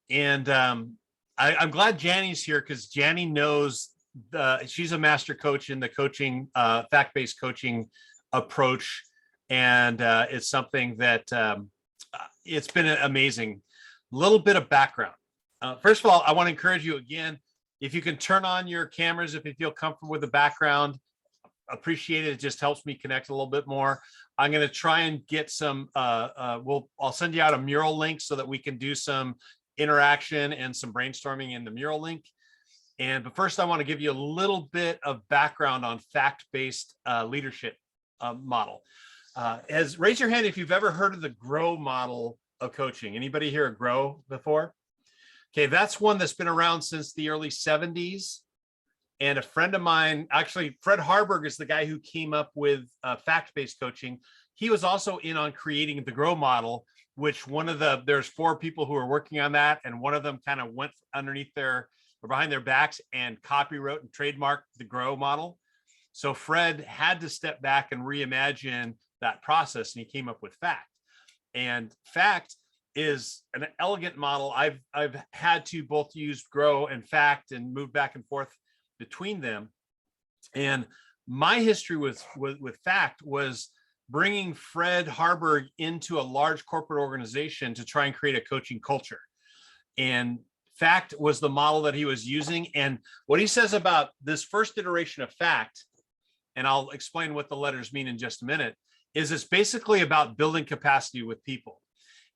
And I'm glad Janny's here because Janny knows she's a master coach in the coaching, fact-based coaching approach. And it's something that it's been amazing. Little bit of background. First of all, I want to encourage you again, if you can turn on your cameras, if you feel comfortable with the background, appreciate it. It just helps me connect a little bit more. I'm going to try and get some, I'll send you out a mural link so that we can do some interaction and some brainstorming in the mural link. But first, I want to give you a little bit of background on fact-based leadership model. Raise your hand if you've ever heard of the GROW model of coaching. Anybody here GROW before? Okay, that's one that's been around since the early 70s. And a friend of mine, actually, Fred Harburg is the guy who came up with fact-based coaching. He was also in on creating the GROW model, which there's 4 people who are working on that. And one of them kind of went underneath or behind their backs and copywrote and trademarked the GROW model. So Fred had to step back and reimagine that process, and he came up with FACT. And FACT is an elegant model. I've had to both use GROW and FACT and move back and forth between them. And my history with FACT was bringing Fred Harburg into a large corporate organization to try and create a coaching culture. And FACT was the model that he was using. And what he says about this first iteration of FACT, and I'll explain what the letters mean in just a minute, is it's basically about building capacity with people.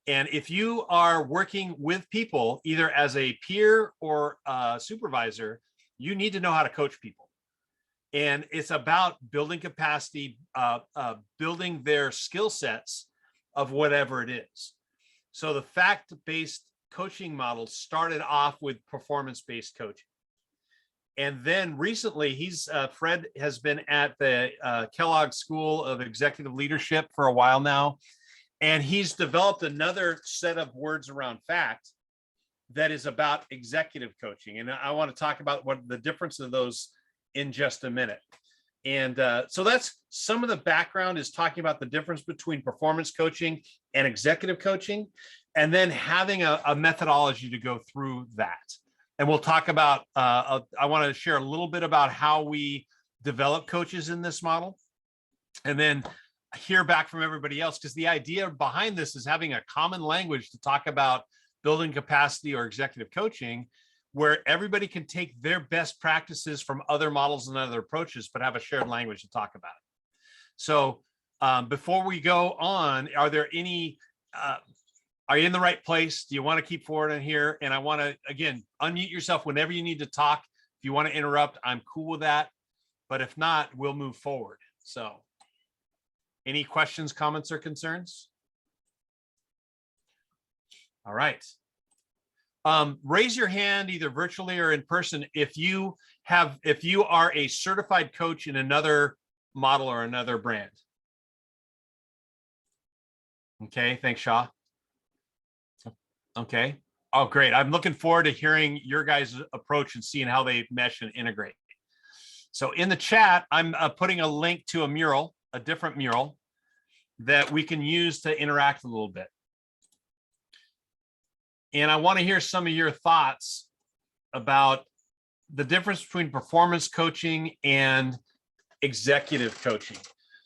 And if you are working with people, either as a peer or a supervisor, you need to know how to coach people. And it's about building capacity, building their skill sets of whatever it is. So the fact-based coaching model started off with performance-based coaching. And then recently, Fred has been at the Kellogg School of Executive Leadership for a while now. And he's developed another set of words around FACT that is about executive coaching. And I want to talk about what the difference of those in just a minute. And so that's some of the background, is talking about the difference between performance coaching and executive coaching, and then having a methodology to go through that. And we'll talk about, I want to share a little bit about how we develop coaches in this model, and then hear back from everybody else, because the idea behind this is having a common language to talk about building capacity or executive coaching, where everybody can take their best practices from other models and other approaches, but have a shared language to talk about it. So before we go on, are there any, are you in the right place? Do you want to keep forward in here? And I want to, again, unmute yourself whenever you need to talk. If you want to interrupt, I'm cool with that. But if not, we'll move forward. So any questions, comments, or concerns? All right. Raise your hand either virtually or in person if you are a certified coach in another model or another brand. Okay, thanks, Shaw. Okay. Oh, great. I'm looking forward to hearing your guys' approach and seeing how they mesh and integrate. So in the chat, I'm putting a link to a mural, a different mural that we can use to interact a little bit. And I want to hear some of your thoughts about the difference between performance coaching and executive coaching.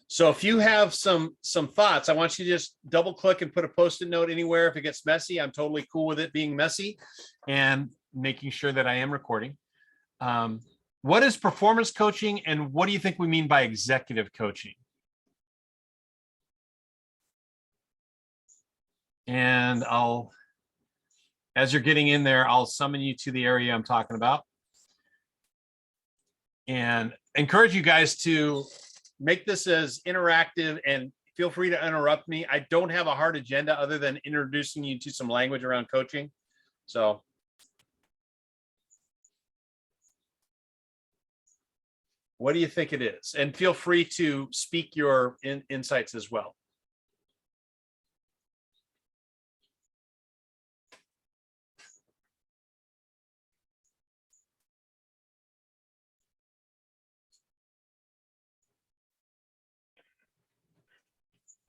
So if you have some thoughts, I want you to just double click and put a Post-it note anywhere. If it gets messy, I'm totally cool with it being messy and making sure that I am recording. What is performance coaching, and what do you think we mean by executive coaching? And as you're getting in there, I'll summon you to the area I'm talking about. And encourage you guys to make this as interactive, and feel free to interrupt me. I don't have a hard agenda other than introducing you to some language around coaching. So what do you think it is? And feel free to speak your insights as well.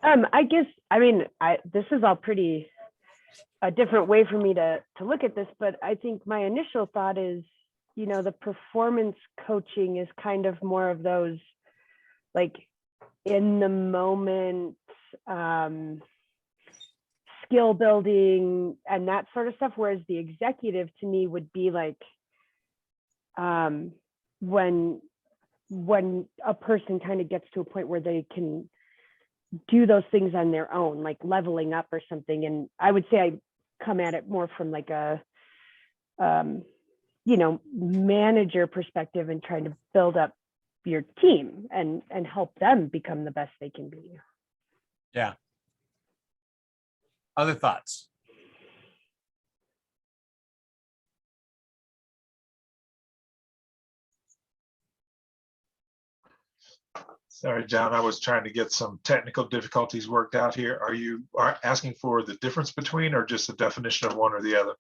I guess, I mean, this is all pretty a different way for me to look at this, but I think my initial thought is, you know, the performance coaching is kind of more of those like in the moment skill building and that sort of stuff, whereas the executive to me would be like when a person kind of gets to a point where they can do those things on their own, like leveling up or something. And I would say I come at it more from like a you know, manager perspective and trying to build up your team and help them become the best they can be. Yeah. Other thoughts? Sorry, John, I was trying to get some technical difficulties worked out here. Are you asking for the difference between or just the definition of one or the other?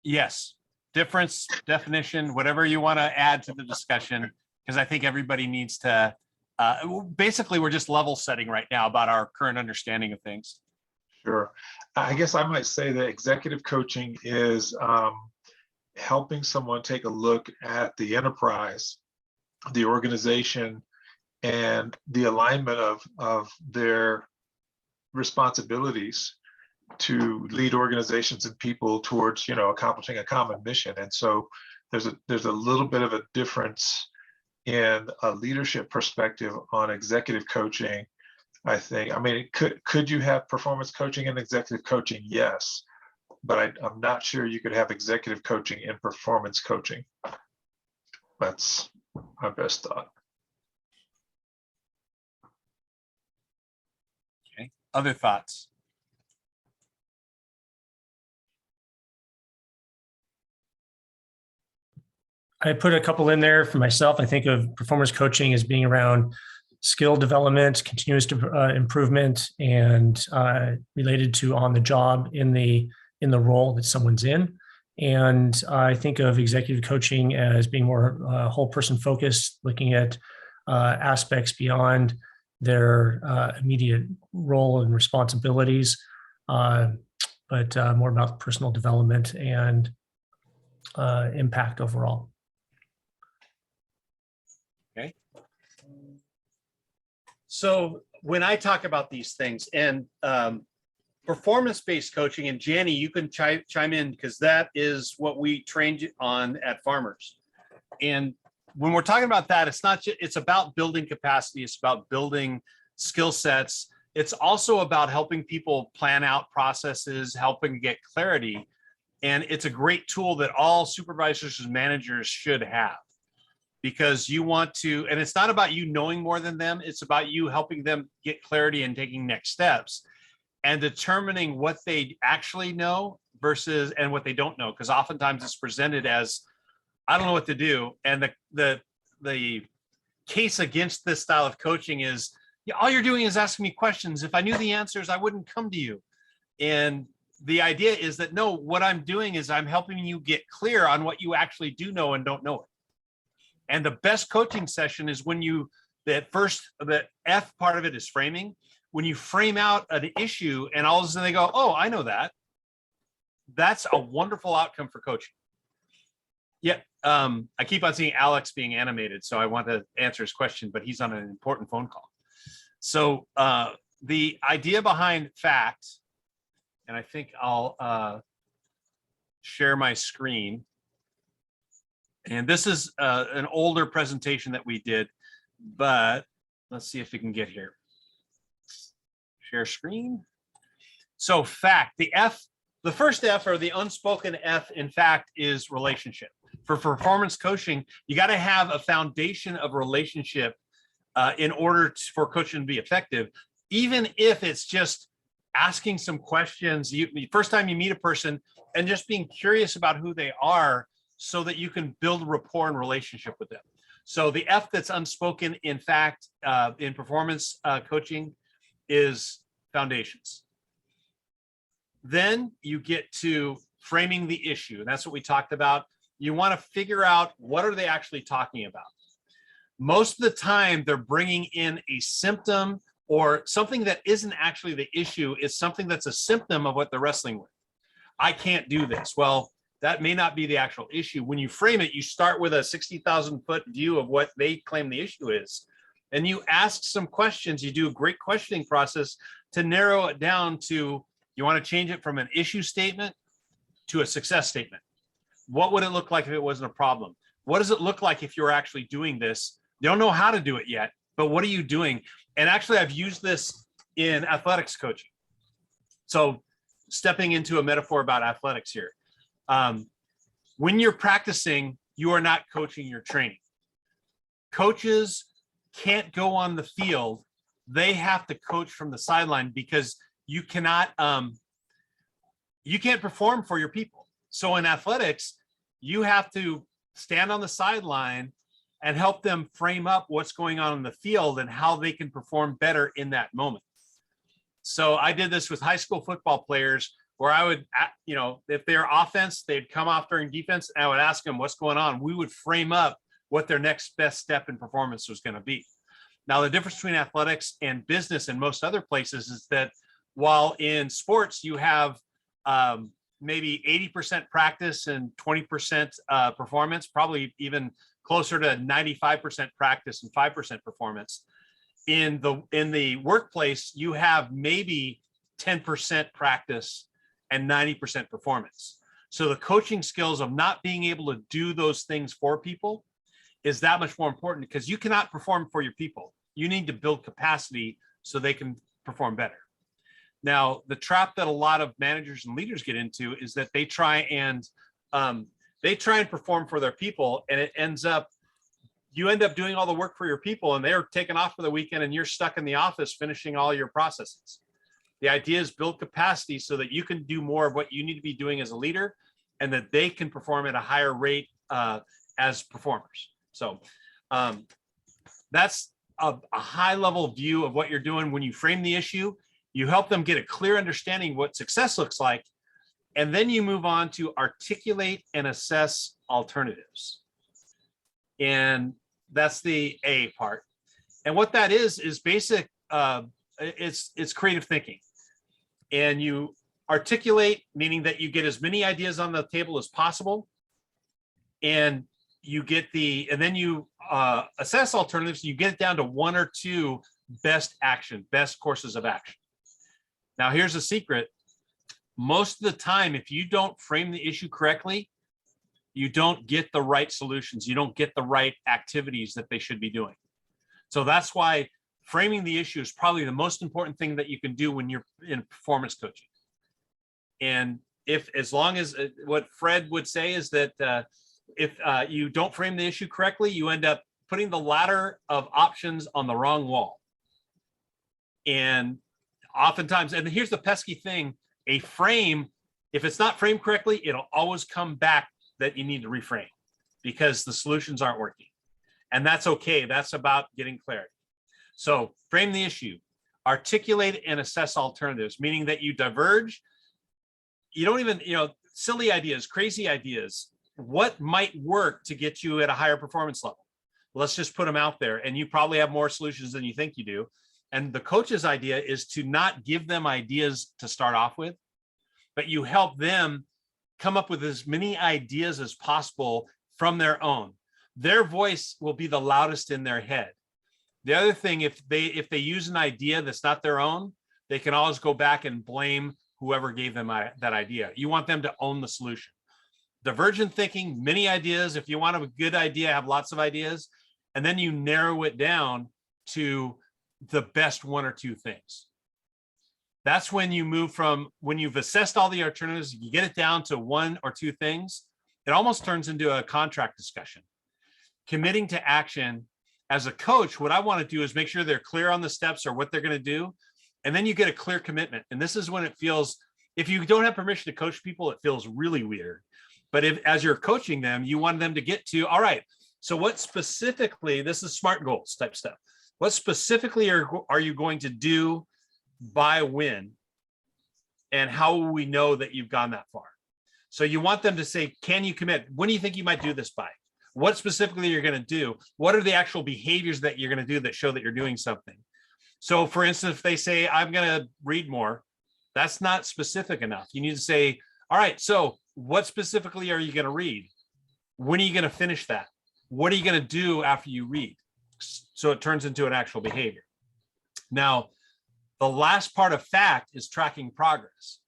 Yes. Difference, definition, whatever you want to add to the discussion, because I think everybody needs to, basically, we're just level setting right now about our current understanding of things. Sure. I guess I might say that executive coaching is helping someone take a look at the enterprise, the organization, and the alignment of their responsibilities to lead organizations and people towards, you know, accomplishing a common mission. And so there's a little bit of a difference in a leadership perspective on executive coaching, I think. I mean, could you have performance coaching and executive coaching? Yes, but I'm not sure you could have executive coaching and performance coaching. That's my best thought. Okay. Other thoughts? I put a couple in there for myself. I think of performance coaching as being around skill development, continuous improvement, and related to on the job in the role that someone's in. And I think of executive coaching as being more whole person focused, looking at aspects beyond their immediate role and responsibilities, but more about personal development and impact overall. Okay. So when I talk about these things and performance-based coaching, and Janny, you can chime in because that is what we trained on at Farmers. And when we're talking about that, it's not just, it's about building capacity. It's about building skill sets. It's also about helping people plan out processes, helping get clarity. And it's a great tool that all supervisors and managers should have, because you want to, and it's not about you knowing more than them. It's about you helping them get clarity and taking next steps and determining what they actually know versus and what they don't know. Because oftentimes it's presented as, I don't know what to do. And the case against this style of coaching is, yeah, all you're doing is asking me questions. If I knew the answers, I wouldn't come to you. And the idea is that, no, what I'm doing is I'm helping you get clear on what you actually do know and don't know it. And the best coaching session is when you, the F part of it is framing. When you frame out an issue and all of a sudden they go, oh, I know that. That's a wonderful outcome for coaching. Yeah, I keep on seeing Alex being animated, so I want to answer his question, but he's on an important phone call. So the idea behind FACT, and I think I'll share my screen. And this is an older presentation that we did, but let's see if we can get here. Share screen. So FACT, the first F, or the unspoken F in FACT, is relationship. For performance coaching, you got to have a foundation of relationship in order for coaching to be effective, even if it's just asking some questions. The first time you meet a person and just being curious about who they are so that you can build rapport and relationship with them. So the F that's unspoken in FACT in performance coaching is foundations. Then you get to framing the issue. And that's what we talked about. You want to figure out, what are they actually talking about? Most of the time they're bringing in a symptom or something that isn't actually the issue. It's something that's a symptom of what they're wrestling with. I can't do this. Well, that may not be the actual issue. When you frame it, you start with a 60,000 foot view of what they claim the issue is. And you ask some questions. You do a great questioning process to narrow it down to, you want to change it from an issue statement to a success statement. What would it look like if it wasn't a problem? What does it look like if you're actually doing this? You don't know how to do it yet, but what are you doing? And actually, I've used this in athletics coaching. So stepping into a metaphor about athletics here. When you're practicing, you are not coaching, you're training. Coaches can't go on the field. They have to coach from the sideline because you cannot, you can't perform for your people. So in athletics, you have to stand on the sideline and help them frame up what's going on in the field and how they can perform better in that moment. So I did this with high school football players where I would, you know, if they're offense, they'd come off during defense and I would ask them what's going on. We would frame up what their next best step in performance was going to be. Now, the difference between athletics and business and most other places is that while in sports, you have maybe 80% practice and 20% performance, probably even closer to 95% practice and 5% performance. In the workplace, you have maybe 10% practice and 90% performance. So the coaching skills of not being able to do those things for people is that much more important because you cannot perform for your people. You need to build capacity so they can perform better. Now, the trap that a lot of managers and leaders get into is that they try and perform for their people, and it ends up, you end up doing all the work for your people and they're taken off for the weekend and you're stuck in the office finishing all your processes. The idea is build capacity so that you can do more of what you need to be doing as a leader and that they can perform at a higher rate as performers. So that's a high level view of what you're doing. When you frame the issue, you help them get a clear understanding what success looks like. And then you move on to articulate and assess alternatives. And that's the A part. And what that is basic, it's creative thinking. And you articulate, meaning that you get as many ideas on the table as possible. And you get and then you assess alternatives. You get it down to one or two best courses of action. Now, here's a secret. Most of the time, if you don't frame the issue correctly, you don't get the right solutions. You don't get the right activities that they should be doing. So that's why framing the issue is probably the most important thing that you can do when you're in performance coaching. And as long as what Fred would say is that if you don't frame the issue correctly, you end up putting the ladder of options on the wrong wall. And oftentimes, and here's the pesky thing, a frame, if it's not framed correctly, it'll always come back that you need to reframe because the solutions aren't working. And that's okay. That's about getting clarity. So frame the issue, articulate and assess alternatives, meaning that you diverge. You don't even, silly ideas, crazy ideas. What might work to get you at a higher performance level? Let's just put them out there. And you probably have more solutions than you think you do. And the coach's idea is to not give them ideas to start off with, but you help them come up with as many ideas as possible from their own. Their voice will be the loudest in their head. The other thing, if they use an idea that's not their own, they can always go back and blame whoever gave them that idea. You want them to own the solution. Divergent thinking, many ideas. If you want a good idea, have lots of ideas, and then you narrow it down to the best one or two things. That's when you move from, when you've assessed all the alternatives, you get it down to one or two things, it almost turns into a contract discussion. Committing to action as a coach, what I want to do is make sure they're clear on the steps or what they're going to do. And then you get a clear commitment. And this is when it feels, if you don't have permission to coach people, it feels really weird. But as you're coaching them, you want them to get to, all right, so what specifically, this is SMART goals type stuff. What specifically are you going to do by when? And how will we know that you've gone that far? So you want them to say, can you commit? When do you think you might do this by? What specifically you're going to do? What are the actual behaviors that you're going to do that show that you're doing something? So for instance, if they say, I'm going to read more, that's not specific enough. You need to say, All right, so what specifically are you going to read? When are you going to finish that? What are you going to do after you read? So it turns into an actual behavior. Now, the last part of FACT is tracking progress.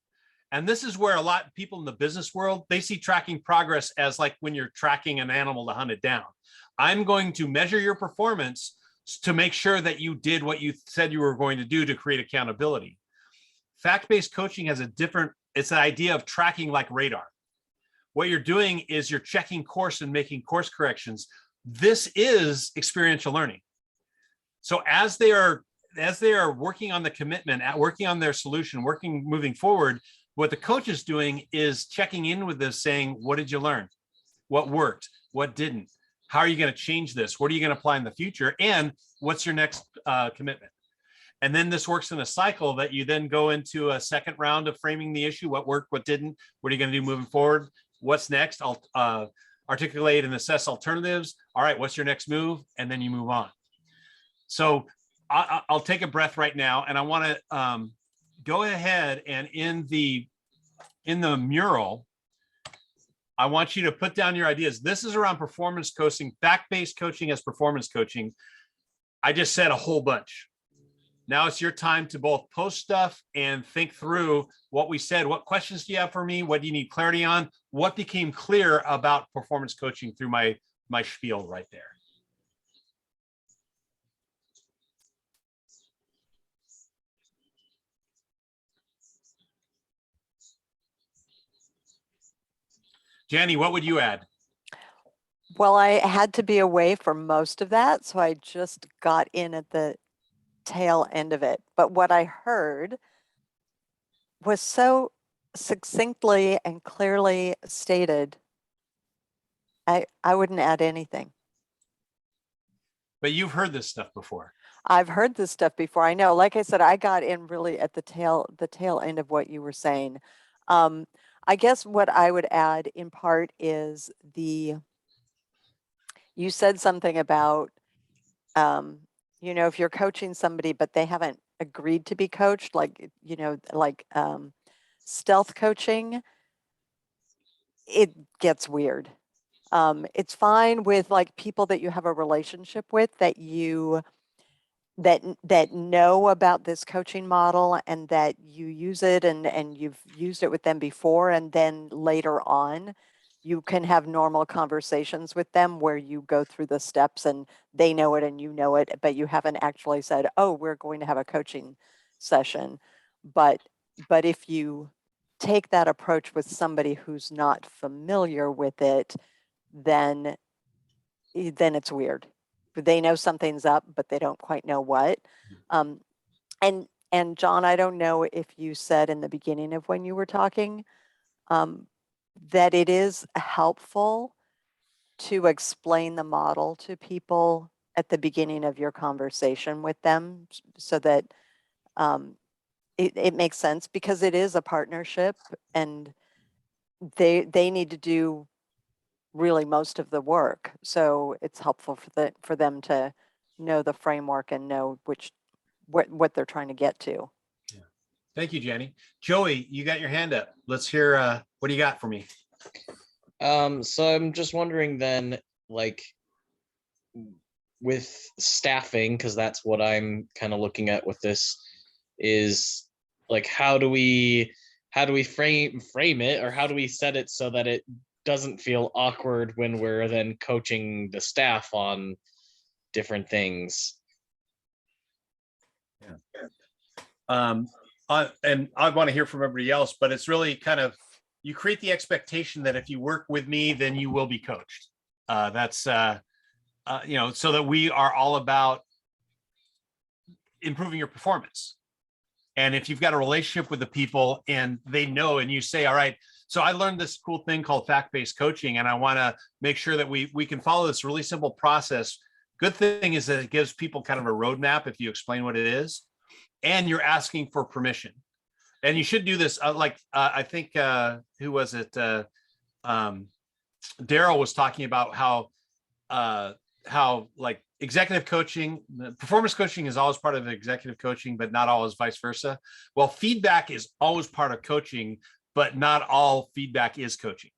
And this is where a lot of people in the business world, they see tracking progress as like when you're tracking an animal to hunt it down. I'm going to measure your performance to make sure that you did what you said you were going to do to create accountability. Fact-based coaching has a different, it's an idea of tracking like radar. What you're doing is you're checking course and making course corrections. This is experiential learning. So as they are working on the commitment, working on their solution, moving forward, what the coach is doing is checking in with this, saying, what did you learn? What worked? What didn't? How are you going to change this? What are you going to apply in the future? And what's your next commitment? And then this works in a cycle that you then go into a second round of framing the issue. What worked? What didn't? What are you going to do moving forward? What's next? I'll articulate and assess alternatives. All right, what's your next move? And then you move on. So I'll take a breath right now, and I want to go ahead and in the mural, I want you to put down your ideas. This is around performance coaching, fact-based coaching as performance coaching. I just said a whole bunch. Now it's your time to both post stuff and think through what we said. What questions do you have for me? What do you need clarity on? What became clear about performance coaching through my spiel right there? Jenny, what would you add? Well, I had to be away for most of that, so I just got in at the tail end of it. But what I heard was so succinctly and clearly stated, I wouldn't add anything. But you've heard this stuff before. I've heard this stuff before. I know, like I said, I got in really at the tail end of what you were saying. I guess what I would add in part is you said something about, if you're coaching somebody, but they haven't agreed to be coached, like stealth coaching, it gets weird. It's fine with like people that you have a relationship with that know about this coaching model and that you use it and you've used it with them before, and then later on you can have normal conversations with them where you go through the steps and they know it and you know it, but you haven't actually said, oh, we're going to have a coaching session. But if you take that approach with somebody who's not familiar with it, then it's weird. They know something's up, but they don't quite know what. And John, I don't know if you said in the beginning of when you were talking that it is helpful to explain the model to people at the beginning of your conversation with them, so that it makes sense, because it is a partnership and they need to do really most of the work. So it's helpful for them to know the framework and know what they're trying to get to. Yeah. Thank you, Jenny. Joey, you got your hand up. Let's hear what do you got for me? So I'm just wondering then, like, with staffing, because that's what I'm kind of looking at with this, is like, how do we frame it, or how do we set it so that it doesn't feel awkward when we're then coaching the staff on different things? Yeah. And I want to hear from everybody else, but it's really kind of, you create the expectation that if you work with me, then you will be coached. That's, so that we are all about improving your performance. And if you've got a relationship with the people and they know, and you say, all right, so I learned this cool thing called fact-based coaching, and I want to make sure that we can follow this really simple process. Good thing is that it gives people kind of a roadmap if you explain what it is, and you're asking for permission. And you should do this. I think, who was it? Daryl was talking about how like executive coaching, performance coaching is always part of executive coaching, but not always vice versa. Well, feedback is always part of coaching, but not all feedback is coaching.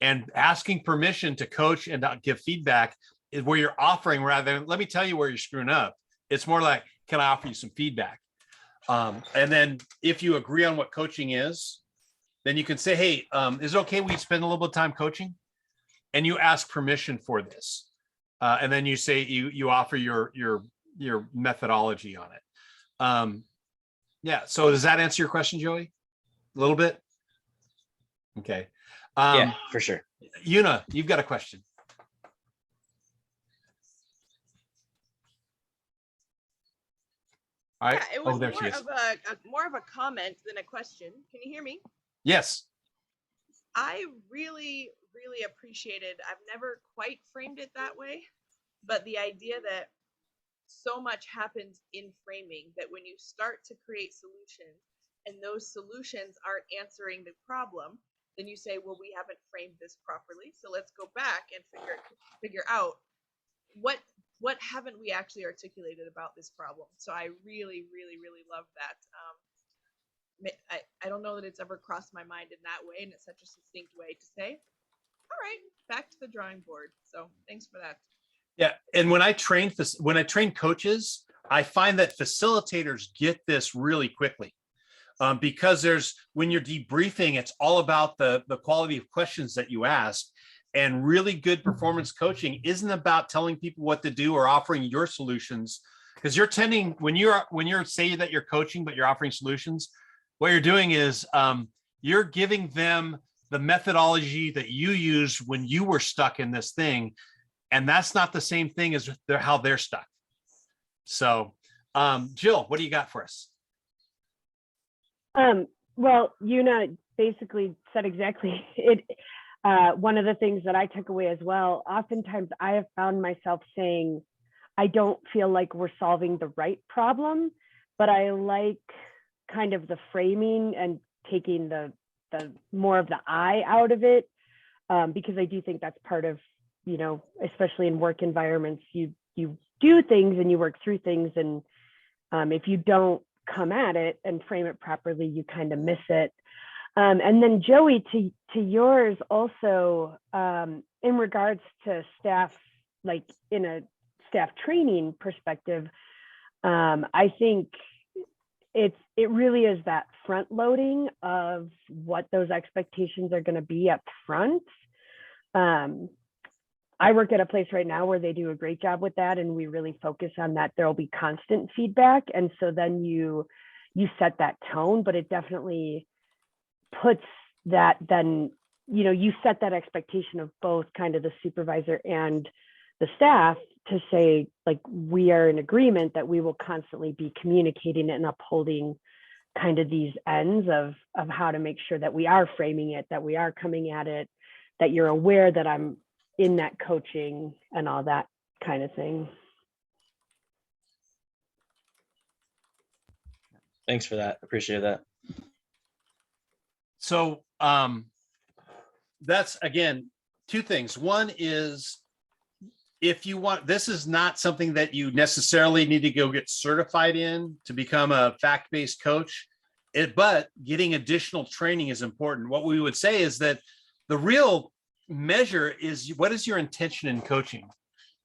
And asking permission to coach and not give feedback is where you're offering rather than let me tell you where you're screwing up. It's more like, can I offer you some feedback? And then if you agree on what coaching is, then you can say, hey, is it okay we spend a little bit of time coaching? And you ask permission for this. And then you say you offer your methodology on it. Yeah. So does that answer your question, Joey? A little bit? Okay. Yeah, for sure. Una, you've got a question. All right. Yeah, it was Oh, there she is. more of a comment than a question. Can you hear me? Yes. I really, really appreciated. I've never quite framed it that way, but the idea that so much happens in framing that when you start to create solutions and those solutions aren't answering the problem, then you say, well, we haven't framed this properly. So let's go back and figure out what haven't we actually articulated about this problem. So I really, really, really love that. I don't know that it's ever crossed my mind in that way, and it's such a succinct way to say, all right, back to the drawing board. So thanks for that. Yeah, and when I train coaches, I find that facilitators get this really quickly, because when you're debriefing, it's all about the quality of questions that you ask, and really good performance coaching isn't about telling people what to do or offering your solutions, because you're tending when you're saying that you're coaching but you're offering solutions, what you're doing is you're giving them the methodology that you used when you were stuck in this thing. And that's not the same thing as how they're stuck. So, Jill, what do you got for us? Well, Una basically said exactly it. One of the things that I took away as well, oftentimes I have found myself saying, I don't feel like we're solving the right problem, but I like kind of the framing and taking the more of the I out of it, because I do think that's part of, especially in work environments, you do things and you work through things, and if you don't come at it and frame it properly, you kind of miss it. And then Joey, to yours also, in regards to staff, like in a staff training perspective, I think it really is that front loading of what those expectations are going to be up front. I work at a place right now where they do a great job with that, and we really focus on that. There will be constant feedback, and so then you set that tone, but it definitely puts that, then you set that expectation of both kind of the supervisor and the staff to say, like, we are in agreement that we will constantly be communicating and upholding kind of these ends of how to make sure that we are framing it, that we are coming at it, that you're aware that I'm in that coaching and all that kind of thing. Thanks for that. Appreciate that. So that's, again, two things. One is, if you want, this is not something that you necessarily need to go get certified in to become a fact-based coach, but getting additional training is important. What we would say is that the real measure is, what is your intention in coaching?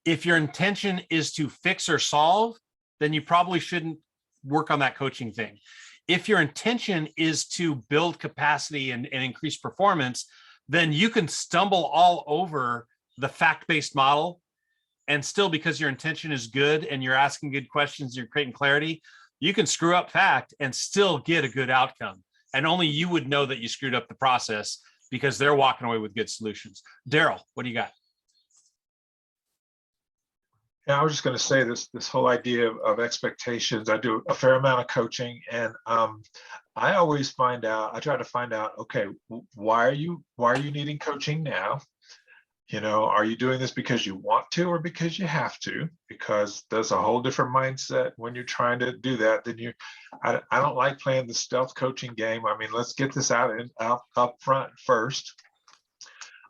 If your intention is to fix or solve, then you probably shouldn't work on that coaching thing. If your intention is to build capacity and increase performance, then you can stumble all over the fact-based model, and still, because your intention is good and you're asking good questions, you're creating clarity, you can screw up fact and still get a good outcome. And only you would know that you screwed up the process, because they're walking away with good solutions. Daryl, what do you got? Yeah, I was just going to say this whole idea of expectations. I do a fair amount of coaching, and I always try to find out, okay, why are you needing coaching now? Are you doing this because you want to or because you have to? Because there's a whole different mindset when you're trying to do that. I don't like playing the stealth coaching game. I mean, let's get this out up front first.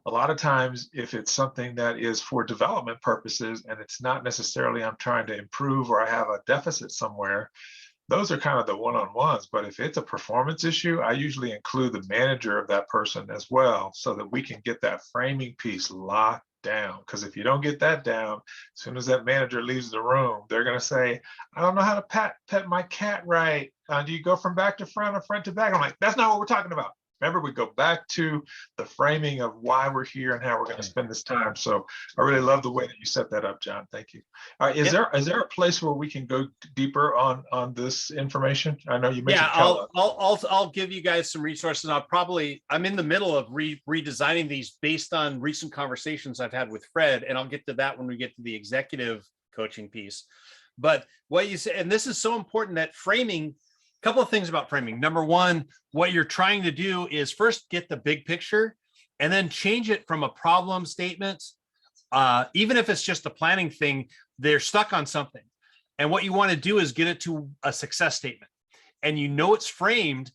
A lot of times, if it's something that is for development purposes and it's not necessarily I'm trying to improve or I have a deficit somewhere, those are kind of the one-on-ones. But if it's a performance issue, I usually include the manager of that person as well, so that we can get that framing piece locked down. Because if you don't get that down, as soon as that manager leaves the room, they're going to say, I don't know how to pet my cat right. Do you go from back to front or front to back? I'm like, that's not what we're talking about. Remember, we go back to the framing of why we're here and how we're going to spend this time. So I really love the way that you set that up, John. Thank you. All right, is there a place where we can go deeper on this information? I know you mentioned. Yeah, I'll give you guys some resources. I'm in the middle of redesigning these based on recent conversations I've had with Fred, and I'll get to that when we get to the executive coaching piece. But what you say, and this is so important, that framing. Couple of things about framing. Number one, what you're trying to do is first get the big picture and then change it from a problem statement. Even if it's just a planning thing, they're stuck on something. And what you want to do is get it to a success statement. And it's framed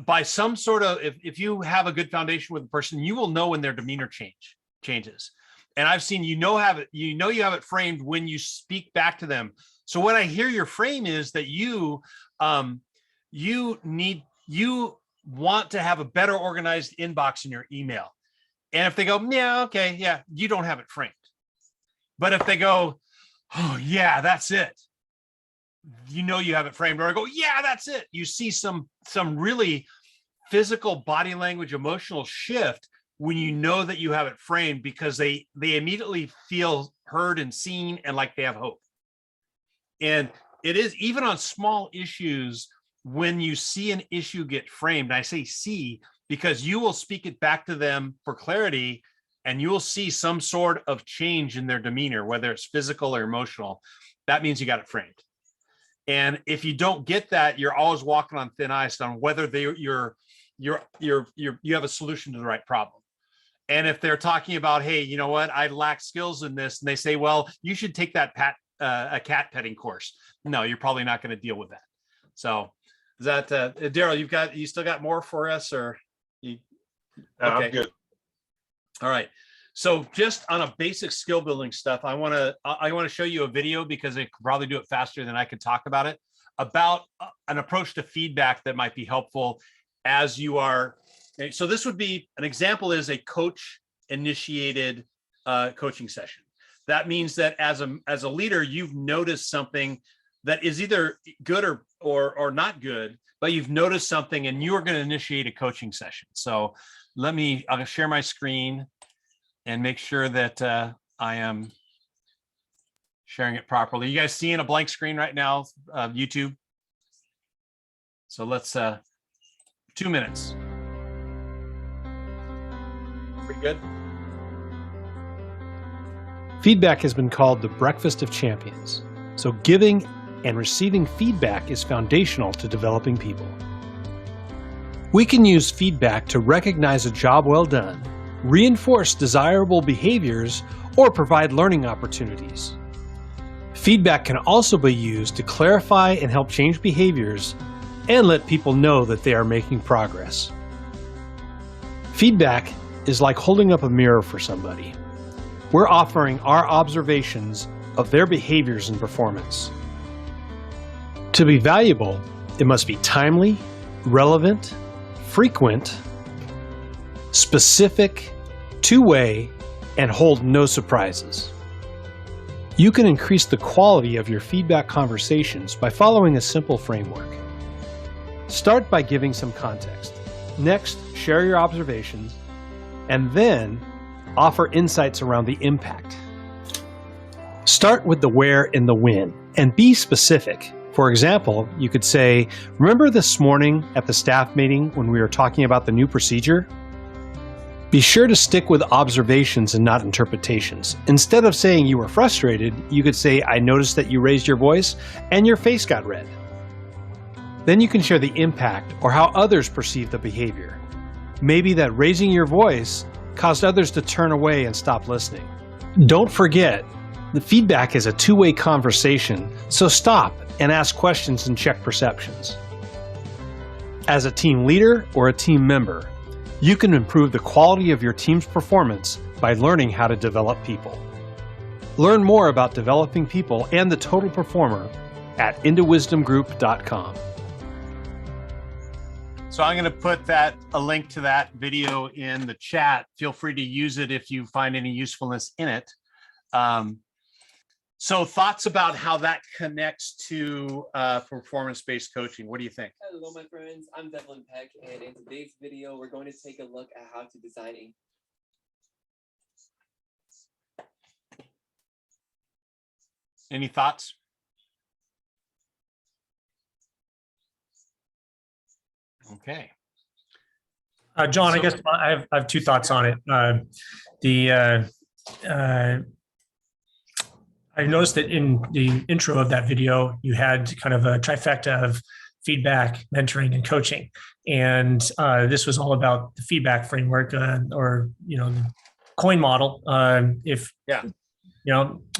by some sort of, if you have a good foundation with a person, you will know when their demeanor changes. And I've seen, you have it framed when you speak back to them. So what I hear your frame is that you want to have a better organized inbox in your email. And if they go, yeah, okay, yeah, you don't have it framed. But if they go, oh yeah, that's it, you have it framed. Or I go, yeah, that's it. You see some really physical body language, emotional shift when you know that you have it framed, because they immediately feel heard and seen and like they have hope. And it is even on small issues. When you see an issue get framed, I say see, because you will speak it back to them for clarity, and you will see some sort of change in their demeanor, whether it's physical or emotional. That means you got it framed. And if you don't get that, you're always walking on thin ice on whether you have a solution to the right problem. And if they're talking about, hey, you know what, I lack skills in this, and they say, well, you should take that a cat petting course. No, you're probably not going to deal with that. So is that Daryl, you still got more for us, or you? Okay. I'm good. All right. So just on a basic skill building stuff, I want to show you a video, because I could probably do it faster than I could talk about it, about an approach to feedback that might be helpful as you are. So this would be an example, is a coach initiated coaching session. That means that as a leader, you've noticed something that is either good or not good, but you've noticed something and you are going to initiate a coaching session. So I'll share my screen and make sure that I am sharing it properly. You guys seeing a blank screen right now, YouTube? So let's 2 minutes. Pretty good. Feedback has been called the breakfast of champions. So giving and receiving feedback is foundational to developing people. We can use feedback to recognize a job well done, reinforce desirable behaviors, or provide learning opportunities. Feedback can also be used to clarify and help change behaviors and let people know that they are making progress. Feedback is like holding up a mirror for somebody. We're offering our observations of their behaviors and performance. To be valuable, it must be timely, relevant, frequent, specific, two-way, and hold no surprises. You can increase the quality of your feedback conversations by following a simple framework. Start by giving some context. Next, share your observations, and then offer insights around the impact. Start with the where and the when, and be specific. For example, you could say, remember this morning at the staff meeting when we were talking about the new procedure? Be sure to stick with observations and not interpretations. Instead of saying you were frustrated, you could say, I noticed that you raised your voice and your face got red. Then you can share the impact or how others perceive the behavior. Maybe that raising your voice caused others to turn away and stop listening. Don't forget, the feedback is a two-way conversation, so stop and ask questions and check perceptions. As a team leader or a team member, you can improve the quality of your team's performance by learning how to develop people. Learn more about developing people and the total performer at intowisdomgroup.com. So I'm going to put a link to that video in the chat. Feel free to use it if you find any usefulness in it. So thoughts about how that connects to performance-based coaching. What do you think? Hello, my friends. I'm Devlin Peck, and in today's video, we're going to take a look at how to design a Any thoughts? Okay. John, I So- guess I have two thoughts on it. I noticed that in the intro of that video, you had kind of a trifecta of feedback, mentoring, and coaching. And this was all about the feedback framework, or the coin model.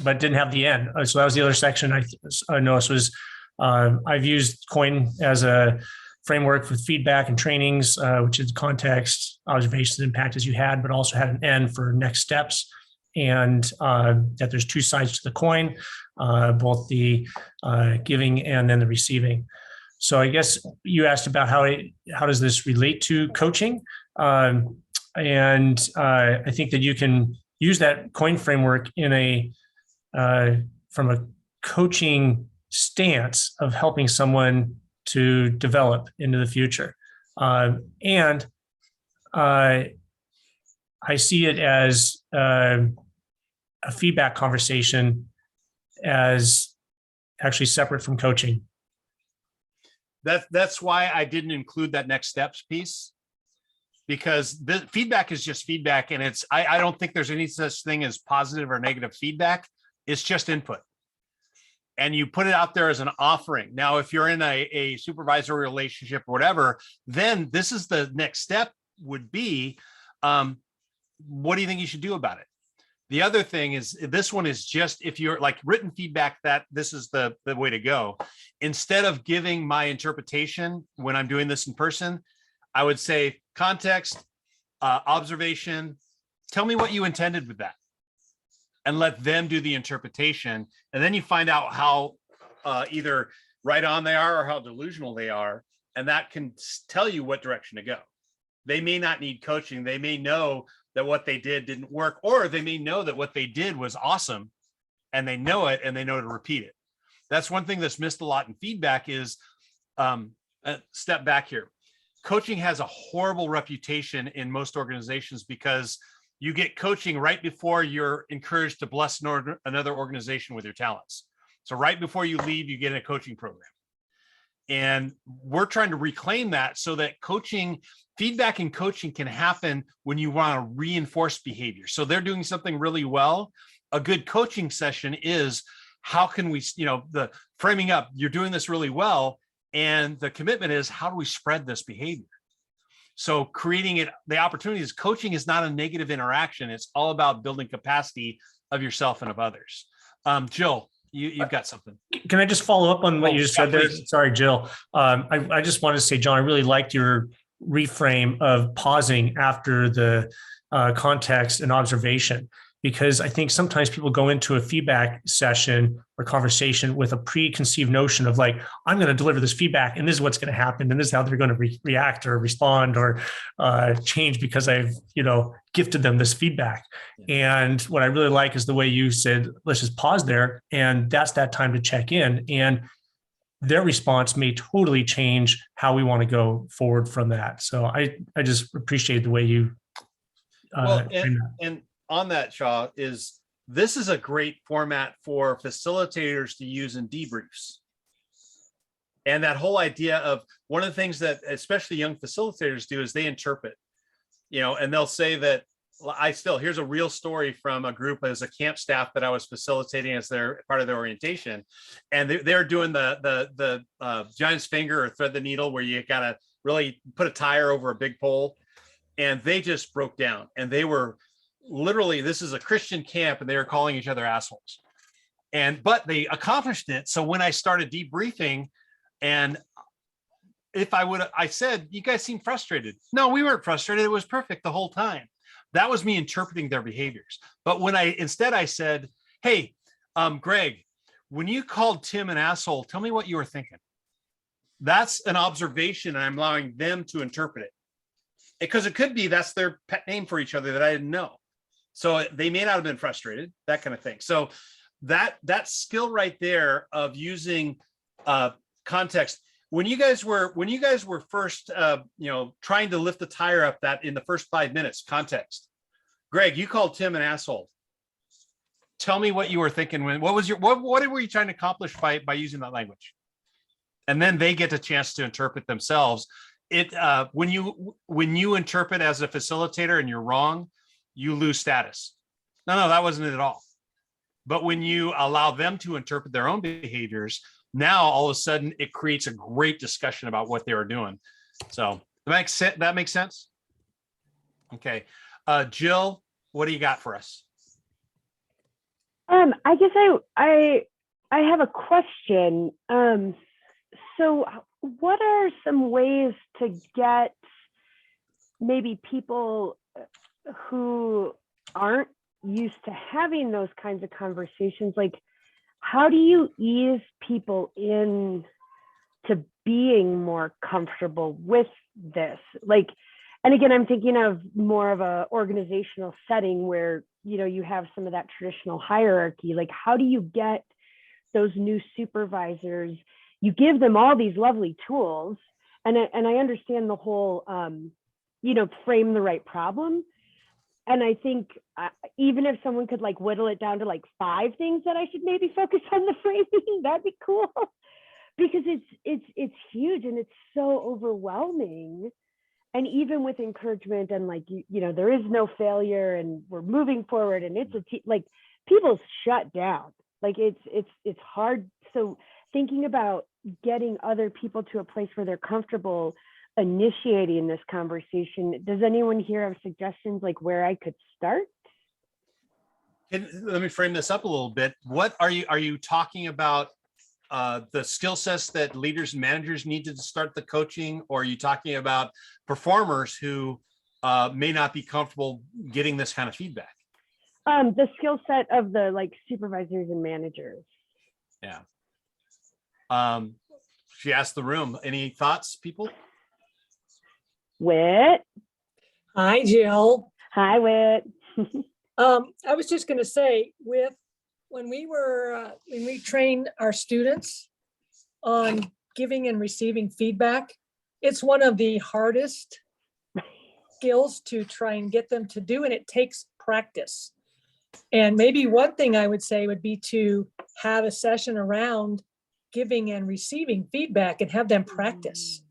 But didn't have the end. So that was the other section I noticed was I've used coin as a framework with feedback and trainings, which is context, observations, impact as you had, but also had an end for next steps. And that there's two sides to the coin, both the giving and then the receiving. So I guess you asked about how does this relate to coaching? And I think that you can use that coin framework in from a coaching stance of helping someone to develop into the future. And I see it as a feedback conversation as actually separate from coaching. That's why I didn't include that next steps piece, because the feedback is just feedback, and I don't think there's any such thing as positive or negative feedback. It's just input, and you put it out there as an offering. Now, if you're in a supervisory relationship or whatever, then this is the next step would be, what do you think you should do about it? The other thing is, this one is just, if you're like written feedback, that this is the way to go. Instead of giving my interpretation when I'm doing this in person, I would say context, observation, tell me what you intended with that, and let them do the interpretation. And then you find out how either right on they are or how delusional they are. And that can tell you what direction to go. They may not need coaching. They may know that what they did didn't work, or they may know that what they did was awesome and they know it and they know to repeat it. That's one thing that's missed a lot in feedback is, step back here. Coaching has a horrible reputation in most organizations because you get coaching right before you're encouraged to bless another organization with your talents. So right before you leave, you get a coaching program. And we're trying to reclaim that so that feedback and coaching can happen when you want to reinforce behavior. So they're doing something really well. A good coaching session is, how can we, the framing up, you're doing this really well. And the commitment is, how do we spread this behavior? So creating the opportunities, coaching is not a negative interaction. It's all about building capacity of yourself and of others. Jill, you've got something. Can I just follow up on what you just said there? Please. Sorry, Jill. I just wanted to say, John, I really liked your reframe of pausing after the context and observation, because I think sometimes people go into a feedback session or conversation with a preconceived notion of like, I'm going to deliver this feedback and this is what's going to happen. And this is how they're going to react or respond or change because I've, gifted them this feedback. And what I really like is the way you said, let's just pause there. And that's that time to check in. And their response may totally change how we want to go forward from that. So I just appreciate the way you and on that, Shaw, this is a great format for facilitators to use in debriefs. And that whole idea of, one of the things that especially young facilitators do is they interpret, and they'll say that, here's a real story from a group as a camp staff that I was facilitating as their part of their orientation. And they're doing the giant's finger or thread the needle, where you got to really put a tire over a big pole. And they just broke down, and they were literally, this is a Christian camp, and they were calling each other assholes. But they accomplished it. So when I started debriefing, and I said, you guys seem frustrated. No, we weren't frustrated. It was perfect the whole time. That was me interpreting their behaviors. But when I said, hey, Greg, when you called Tim an asshole, tell me what you were thinking. That's an observation, and I'm allowing them to interpret it. Because it could be that's their pet name for each other that I didn't know. So they may not have been frustrated, that kind of thing. So that skill right there of using context. When you guys were first trying to lift the tire up that in the first 5 minutes, context. Greg, you called Tim an asshole. Tell me what you were thinking what were you trying to accomplish by using that language? And then they get a chance to interpret themselves. When you interpret as a facilitator and you're wrong, you lose status. No, that wasn't it at all. But when you allow them to interpret their own behaviors, now all of a sudden it creates a great discussion about what they were doing. So that makes sense. Okay, Jill, what do you got for us? I guess I have a question. So what are some ways to get maybe people who aren't used to having those kinds of conversations? Like, how do you ease people in to being more comfortable with this? Like, and again, I'm thinking of more of a organizational setting where, you have some of that traditional hierarchy. Like, how do you get those new supervisors? You give them all these lovely tools, and I understand the whole, frame the right problem. And I think even if someone could like whittle it down to like 5 things that I should maybe focus on the framing, that'd be cool. Because it's huge and it's so overwhelming. And even with encouragement and like, there is no failure and we're moving forward and it's like people shut down. Like it's hard. So thinking about getting other people to a place where they're comfortable initiating this conversation. Does anyone here have suggestions like where I could start? Let me frame this up a little bit. What are you talking about? The skill sets that leaders and managers need to start the coaching, or are you talking about performers who may not be comfortable getting this kind of feedback? The skill set of the like supervisors and managers. Yeah. She asked the room, any thoughts, people? Whit. Hi, Jill. Hi, Whit. I was just going to say, when we train our students on giving and receiving feedback, it's one of the hardest skills to try and get them to do, and it takes practice. And maybe one thing I would say would be to have a session around giving and receiving feedback and have them practice.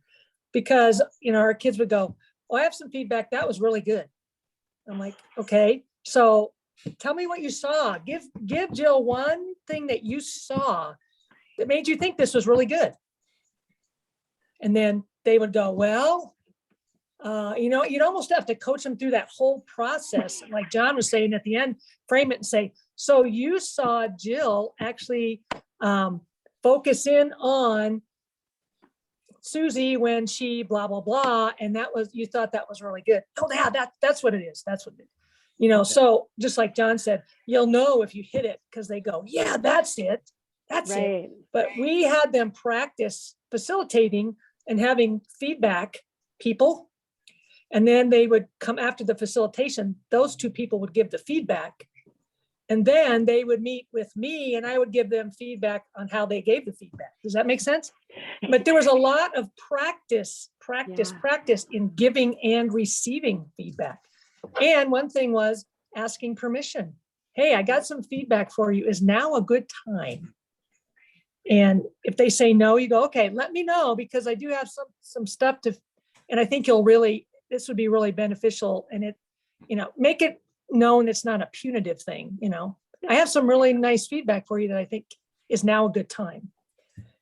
Because, our kids would go, "Oh, I have some feedback. That was really good." I'm like, okay, so tell me what you saw. Give Jill one thing that you saw that made you think this was really good. And then they would go, well, you'd almost have to coach them through that whole process. Like John was saying at the end, frame it and say, so you saw Jill actually focus in on Susie when she blah, blah, blah. And you thought that was really good. Oh yeah, that's what it is. That's what it is. So just like John said, you'll know if you hit it because they go, yeah, that's it. That's Right. it. But we had them practice facilitating and having feedback people. And then they would come after the facilitation. Those 2 people would give the feedback. And then they would meet with me and I would give them feedback on how they gave the feedback. Does that make sense? But there was a lot of practice in giving and receiving feedback. And one thing was asking permission. Hey, I got some feedback for you. Is now a good time? And if they say no, you go, okay, let me know because I do have some stuff and I think this would be really beneficial. And make it known it's not a punitive thing. I have some really nice feedback for you that I think is now a good time.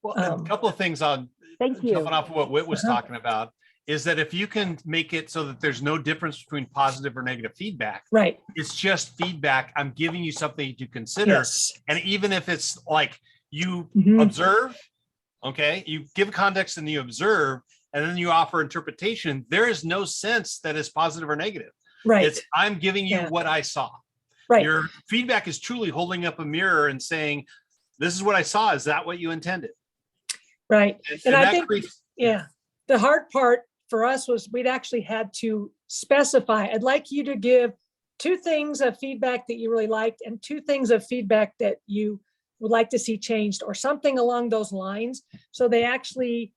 Well, a couple of things on Thank you. jumping off of what Whit was talking about is that if you can make it so that there's no difference between positive or negative feedback, Right. it's just feedback. I'm giving you something to consider. Yes. And even if it's like you Mhm. observe, okay, you give context and you observe, and then you offer interpretation, there is no sense that is positive or negative. Right. It's I'm giving you Yeah. what I saw. Right. Your feedback is truly holding up a mirror and saying, this is what I saw. Is that what you intended? Right. And I that think, creates- yeah, the hard part for us was we'd actually had to specify, I'd like you to give 2 things of feedback that you really liked and 2 things of feedback that you would like to see changed or something along those lines. So they actually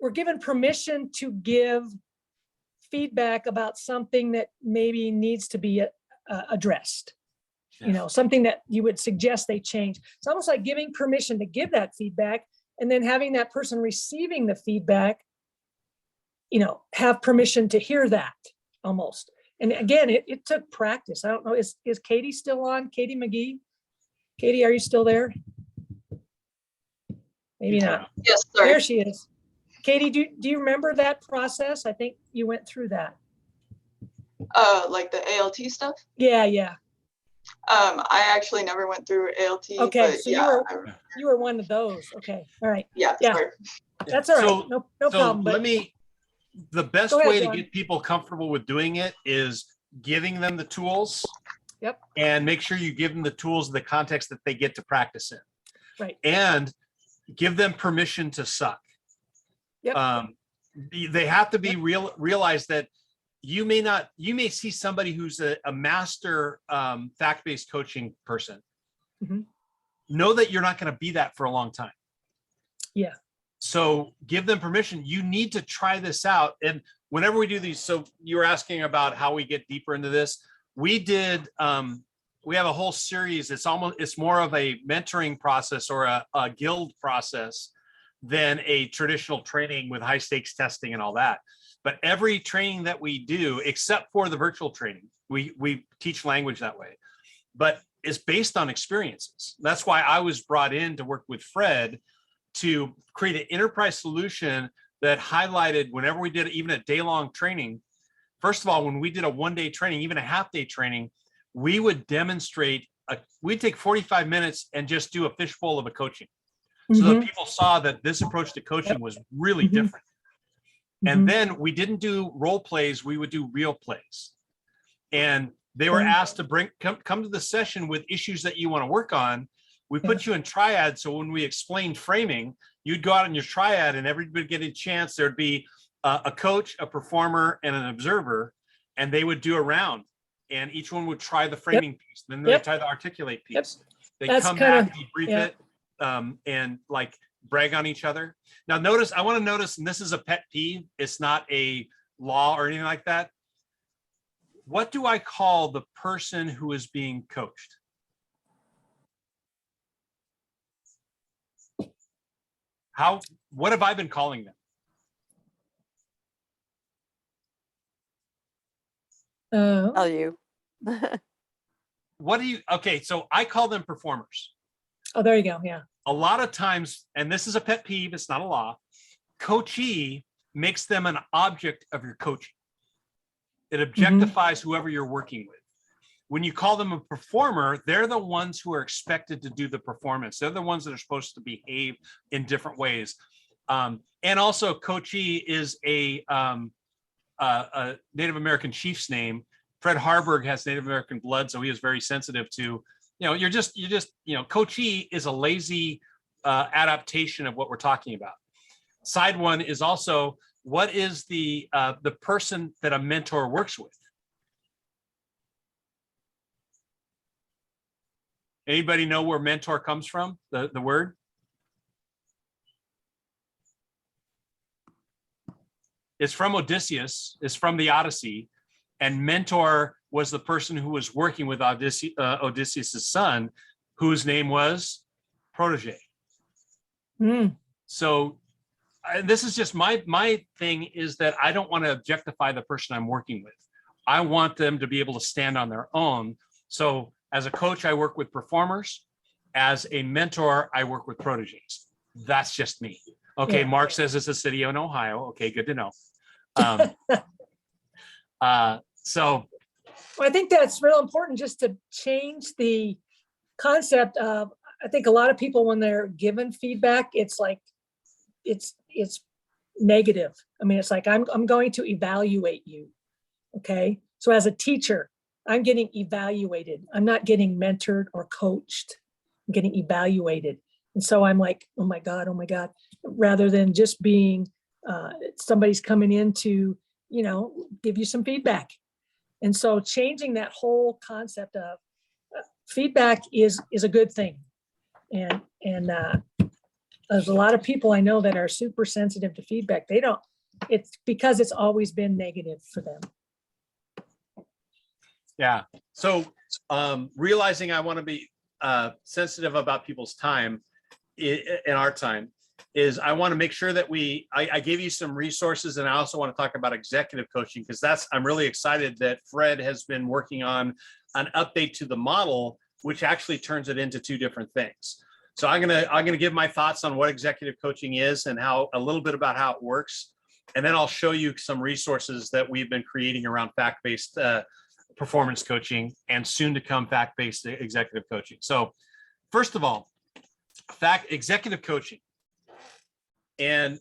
were given permission to give feedback about something that maybe needs to be addressed. You know, something that you would suggest they change. It's almost like giving permission to give that feedback and then having that person receiving the feedback, you know, have permission to hear that almost. And again, it took practice. I don't know, is Katie still on? Katie McGee? Katie, are you still there? Maybe not. Yes, There sorry. she is. Katie, do you remember that process? I think you went through that. Like the ALT stuff. Yeah, yeah. I actually never went through ALT. Okay, but so yeah, you were one of those. Okay, all right. yeah, Yeah. sorry. That's all right. So- No So problem. let But me, the best Go ahead, way to John. get people comfortable with doing it is giving them the tools. Yep. And make sure you give them the tools in the context that they get to practice in. Right. And give them permission to suck. Yep. They have to be realize that you may see somebody who's a master fact-based coaching person. Mhm. Know that you're not going to be that for a long time. Yeah. So give them permission. You need to try this out. And whenever we do these, so you were asking about how we get deeper into this. We did, we have a whole series. It's more of a mentoring process or a guild process than a traditional training with high stakes testing and all that. But every training that we do, except for the virtual training, we teach language that way, but it's based on experiences. That's why I was brought in to work with Fred to create an enterprise solution that highlighted whenever we did even a day-long training. First of all, when we did a one-day training, even a half-day training, we would demonstrate, we'd take 45 minutes and just do a fishbowl of a coaching. So that Mhm. people saw that this approach to coaching was really Mhm. different. Mhm. And then we didn't do role plays, we would do real plays. And they were Okay. asked to come to the session with issues that you want to work on. We put you in triad. So when we explained framing, you'd go out in your triad and everybody get a chance. There'd be a coach, a performer, and an observer, and they would do a round. And each one would try the framing piece. Then they Yep. try the articulate Yep. piece. They That's come kinda- back, debrief yeah. it, and like brag on each other. Now notice, I want to notice, and this is a pet peeve, it's not a law or anything like that. What do I call the person who is being coached? What have I been calling them? Tell you. What do you, okay, so I call them performers. Oh, there you go. Yeah. A lot of times, and this is a pet peeve, it's not a law, coachee makes them an object of your coaching. It objectifies whoever you're working with. When you call them a performer, they're the ones who are expected to do the performance. They're the ones that are supposed to behave in different ways. And also coachee is a Native American chief's name. Fred Harburg has Native American blood, so he is very sensitive to, you're just, coachee is a lazy adaptation of what we're talking about. Side one is also, what is the person that a mentor works with? Anybody know where mentor comes from, the word? It's from Odysseus, it's from the Odyssey, and mentor was the person who was working with Odysseus' son, whose name was protege. Mm. So this is just my thing is that I don't want to objectify the person I'm working with. I want them to be able to stand on their own. So as a coach, I work with performers. As a mentor, I work with proteges. That's just me. Okay, Yeah. Mark says it's a city in Ohio. Okay, good to know. So Well, I think that's real important just to change the concept of, I think a lot of people, when they're given feedback, it's like, it's negative. I mean, it's like, I'm going to evaluate you. Okay. So as a teacher, I'm getting evaluated. I'm not getting mentored or coached. getting evaluated. And so I'm like, oh my God, rather than just being, somebody's coming in to, give you some feedback. And so changing that whole concept of feedback is a good thing. And there's a lot of people I know that are super sensitive to feedback. It's because it's always been negative for them. Yeah. So realizing I want to be sensitive about people's time in our time is I want to make sure that I gave you some resources, and I also want to talk about executive coaching, because I'm really excited that Fred has been working on an update to the model, which actually turns it into two different things. So I'm gonna give my thoughts on what executive coaching is and a little bit about how it works, and then I'll show you some resources that we've been creating around fact-based performance coaching and soon to come fact-based executive coaching. So first of all, executive coaching. And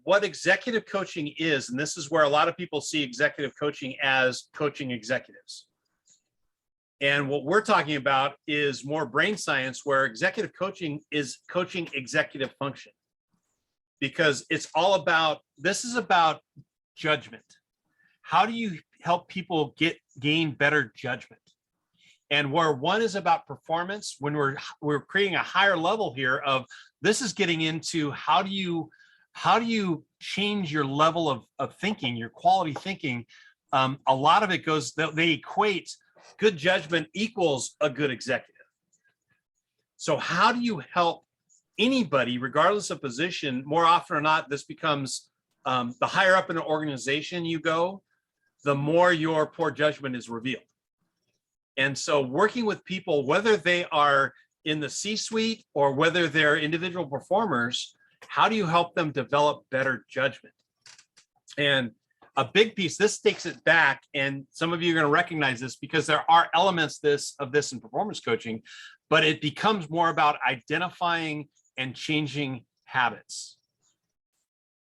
what executive coaching is, and this is where a lot of people see executive coaching as coaching executives. And what we're talking about is more brain science, where executive coaching is coaching executive function. Because this is about judgment. How do you help people gain better judgment? And where one is about performance, when we're creating a higher level here of this is getting into how do you change your level of thinking, your quality thinking. A lot of it goes, they equate good judgment equals a good executive. So how do you help anybody, regardless of position? More often or not, this becomes the higher up in an organization you go, the more your poor judgment is revealed. And so working with people, whether they are in the C-suite or whether they're individual performers, how do you help them develop better judgment? And a big piece, this takes it back, and some of you are going to recognize this because there are elements of this in performance coaching, but it becomes more about identifying and changing habits.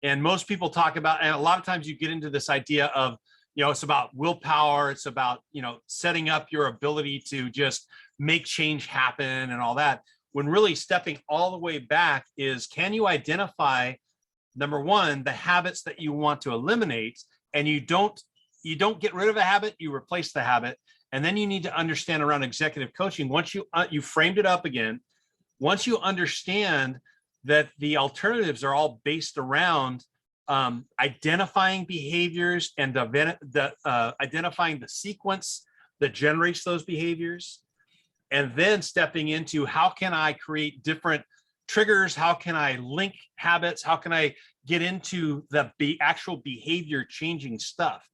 And most people talk about, and a lot of times you get into this idea of, it's about willpower. It's about, setting up your ability to just make change happen and all that. When really stepping all the way back is, can you identify, number one, the habits that you want to eliminate, and you don't get rid of a habit, you replace the habit. And then you need to understand around executive coaching, once you framed it up again, once you understand that the alternatives are all based around identifying behaviors and identifying the sequence that generates those behaviors, and then stepping into how can I create different triggers, how can I link habits, how can I get into the actual behavior changing stuff.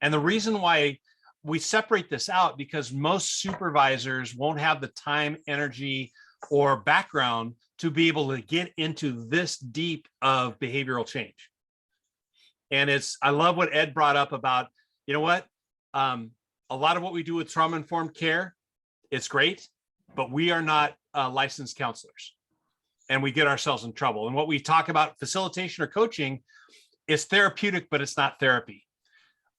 And the reason why we separate this out, because most supervisors won't have the time, energy, or background to be able to get into this deep of behavioral change. And I love what Ed brought up about, a lot of what we do with trauma-informed care, it's great, but we are not licensed counselors, and we get ourselves in trouble. And what we talk about facilitation or coaching is therapeutic, but it's not therapy.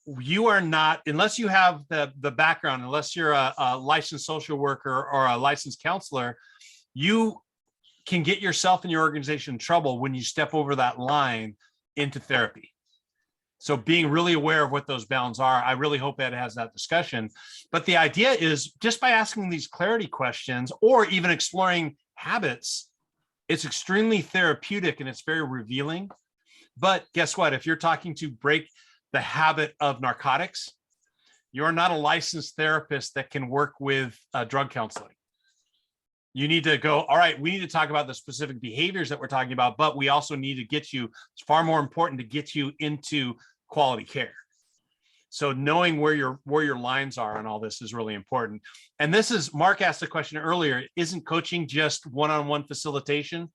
You are not, unless you have the background, unless you're a licensed social worker or a licensed counselor, you can get yourself and your organization in trouble when you step over that line into therapy. So being really aware of what those bounds are, I really hope Ed has that discussion. But the idea is, just by asking these clarity questions or even exploring habits, it's extremely therapeutic and it's very revealing. But guess what? If you're talking to break the habit of narcotics, you're not a licensed therapist that can work with drug counseling. You need to go, all right, we need to talk about the specific behaviors that we're talking about, but we also need to get you, it's far more important to get you into quality care. So knowing where your lines are on all this is really important. And this is, Mark asked a question earlier, isn't coaching just one-on-one facilitation?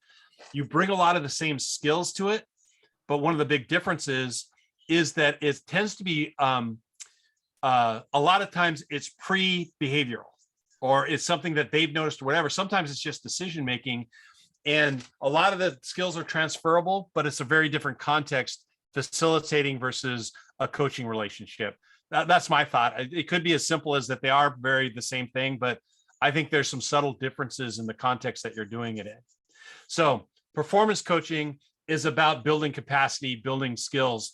You bring a lot of the same skills to it, but one of the big differences is that it tends to be, a lot of times it's pre-behavioral, or it's something that they've noticed or whatever. Sometimes it's just decision-making, and a lot of the skills are transferable, but it's a very different context, facilitating versus a coaching relationship. That's my thought. It could be as simple as that they are very the same thing, but I think there's some subtle differences in the context that you're doing it in. So performance coaching is about building capacity, building skills.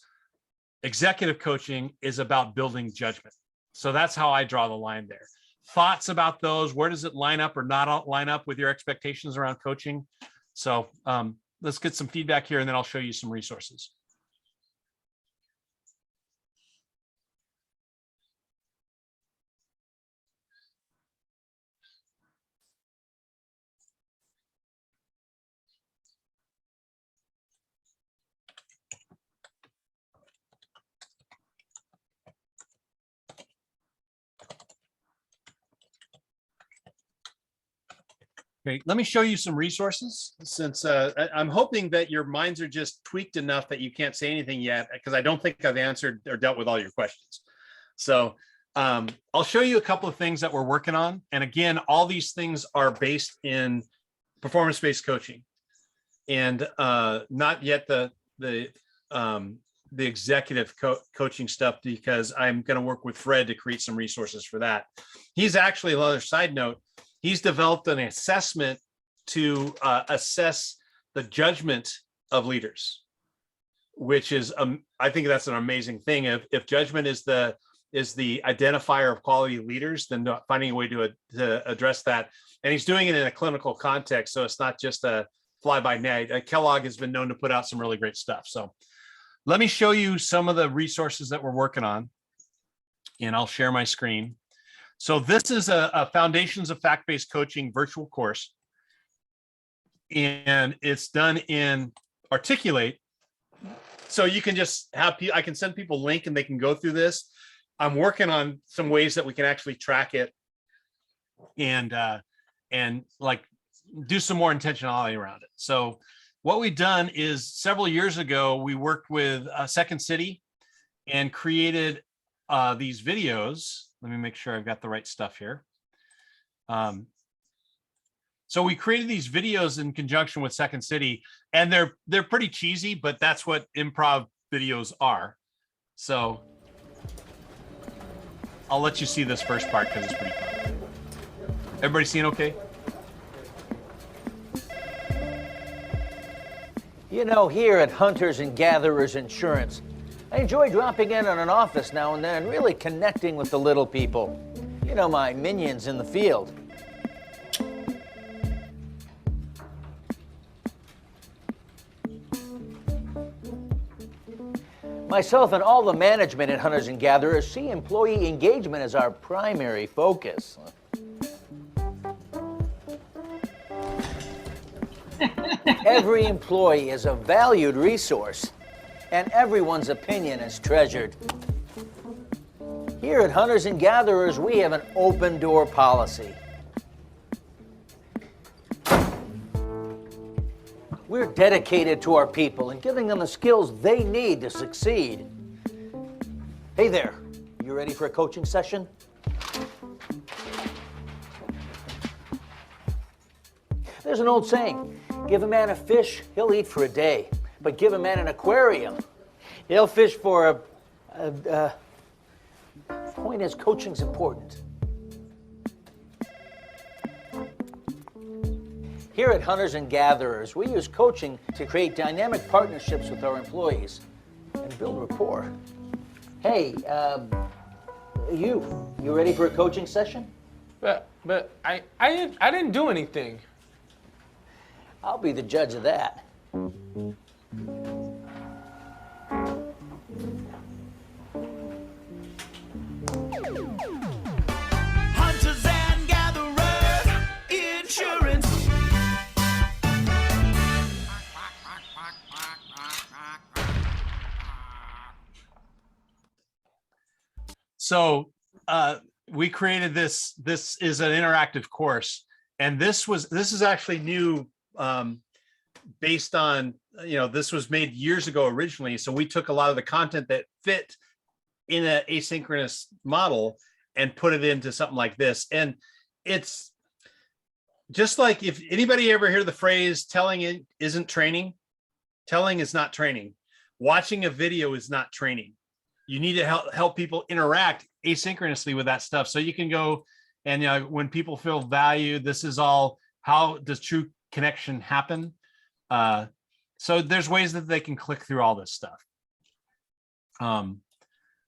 Executive coaching is about building judgment. So that's how I draw the line there. Thoughts about those? Where does it line up or not line up with your expectations around coaching? So let's get some feedback here, and then I'll show you some resources. Okay, let me show you some resources, since I'm hoping that your minds are just tweaked enough that you can't say anything yet, because I don't think I've answered or dealt with all your questions. So I'll show you a couple of things that we're working on. And again, all these things are based in performance-based coaching, and not yet the executive coaching stuff, because I'm going to work with Fred to create some resources for that. He's actually, another side note, he's developed an assessment to assess the judgment of leaders, which is, I think that's an amazing thing. If judgment is the identifier of quality leaders, then finding a way to address that. And he's doing it in a clinical context, so it's not just a fly-by-night. Kellogg has been known to put out some really great stuff. So let me show you some of the resources that we're working on, and I'll share my screen. So this is a Foundations of Fact-Based Coaching virtual course, and it's done in Articulate. So you can just have, I can send people a link and they can go through this. I'm working on some ways that we can actually track it and like do some more intentionality around it. So what we've done is, several years ago, we worked with Second City and created these videos. Let me make sure I've got the right stuff here. So we created these videos in conjunction with Second City, and they're pretty cheesy, but that's what improv videos are. So I'll let you see this first part because it's pretty fun. Everybody seeing okay? You know, here at Hunters and Gatherers Insurance, I enjoy dropping in on an office now and then and really connecting with the little people. You know, my minions in the field. Myself and all the management at Hunters and Gatherers see employee engagement as our primary focus. Every employee is a valued resource, and everyone's opinion is treasured. Here at Hunters and Gatherers, we have an open door policy. We're dedicated to our people and giving them the skills they need to succeed. Hey there, you ready for a coaching session? There's an old saying, give a man a fish, he'll eat for a day. But give a man an aquarium, he'll fish for a point is, coaching's important. Here at Hunters and Gatherers, we use coaching to create dynamic partnerships with our employees and build rapport. Hey, you ready for a coaching session? But I didn't do anything. I'll be the judge of that. Hunters and Gatherers Insurance. So we created this. This is an interactive course, and this is actually new, based on, this was made years ago originally. So we took a lot of the content that fit in an asynchronous model and put it into something like this. And it's just like, if anybody ever hear the phrase telling it isn't training, telling is not training. Watching a video is not training. You need to help people interact asynchronously with that stuff. So you can go And when people feel valued, this is all, how does true connection happen? So there's ways that they can click through all this stuff.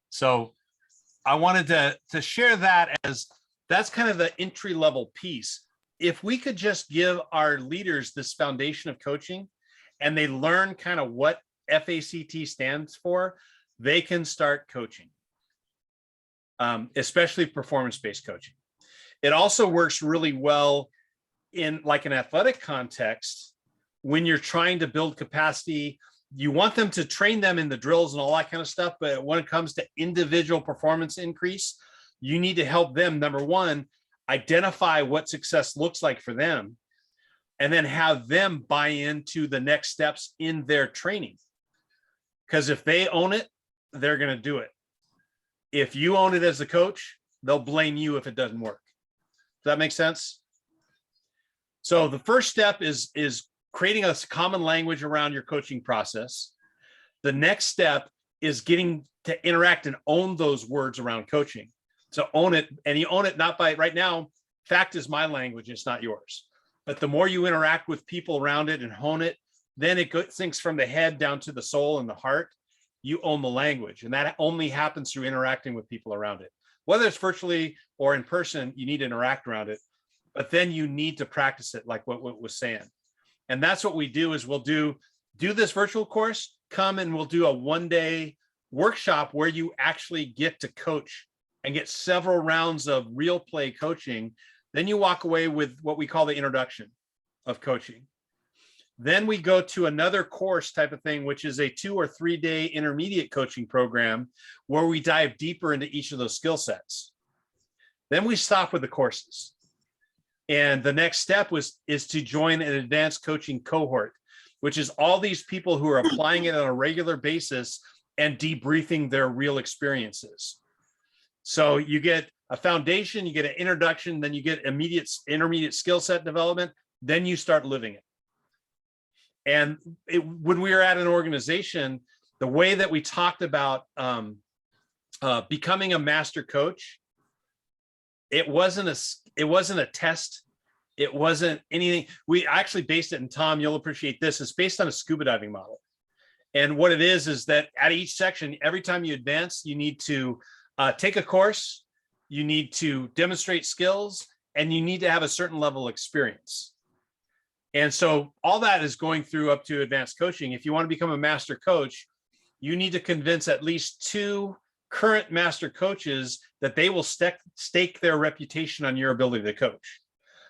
So I wanted to share that, as that's kind of the entry level piece. If we could just give our leaders this foundation of coaching and they learn kind of what FACT stands for, they can start coaching, especially performance-based coaching. It also works really well in like an athletic context. When you're trying to build capacity, you want them to train them in the drills and all that kind of stuff. But when it comes to individual performance increase, you need to help them, number one, identify what success looks like for them, and then have them buy into the next steps in their training. Because if they own it, they're going to do it. If you own it as a coach, they'll blame you if it doesn't work. Does that make sense? So the first step is creating a common language around your coaching process. The next step is getting to interact and own those words around coaching. So own it, and you own it not by, right now, fact is my language, it's not yours. But the more you interact with people around it and hone it, then it sinks from the head down to the soul and the heart. You own the language, and that only happens through interacting with people around it. Whether it's virtually or in person, you need to interact around it, but then you need to practice it, like what was saying. And that's what we do, is we'll do this virtual course, come and we'll do a one-day workshop where you actually get to coach and get several rounds of real play coaching. Then you walk away with what we call the introduction of coaching. Then we go to another course type of thing, which is a 2 or 3 day intermediate coaching program where we dive deeper into each of those skill sets. Then we stop with the courses. And the next step is to join an advanced coaching cohort, which is all these people who are applying it on a regular basis and debriefing their real experiences. So you get a foundation, you get an introduction, then you get intermediate skill set development, then you start living it. And when we were at an organization, the way that we talked about becoming a master coach, it wasn't a test. It wasn't anything. We actually based it, and Tom, you'll appreciate this, it's based on a scuba diving model. And what it is that at each section, every time you advance, you need to take a course, you need to demonstrate skills, and you need to have a certain level of experience. And so all that is going through up to advanced coaching. If you want to become a master coach, you need to convince at least 2 current master coaches that they will stake their reputation on your ability to coach.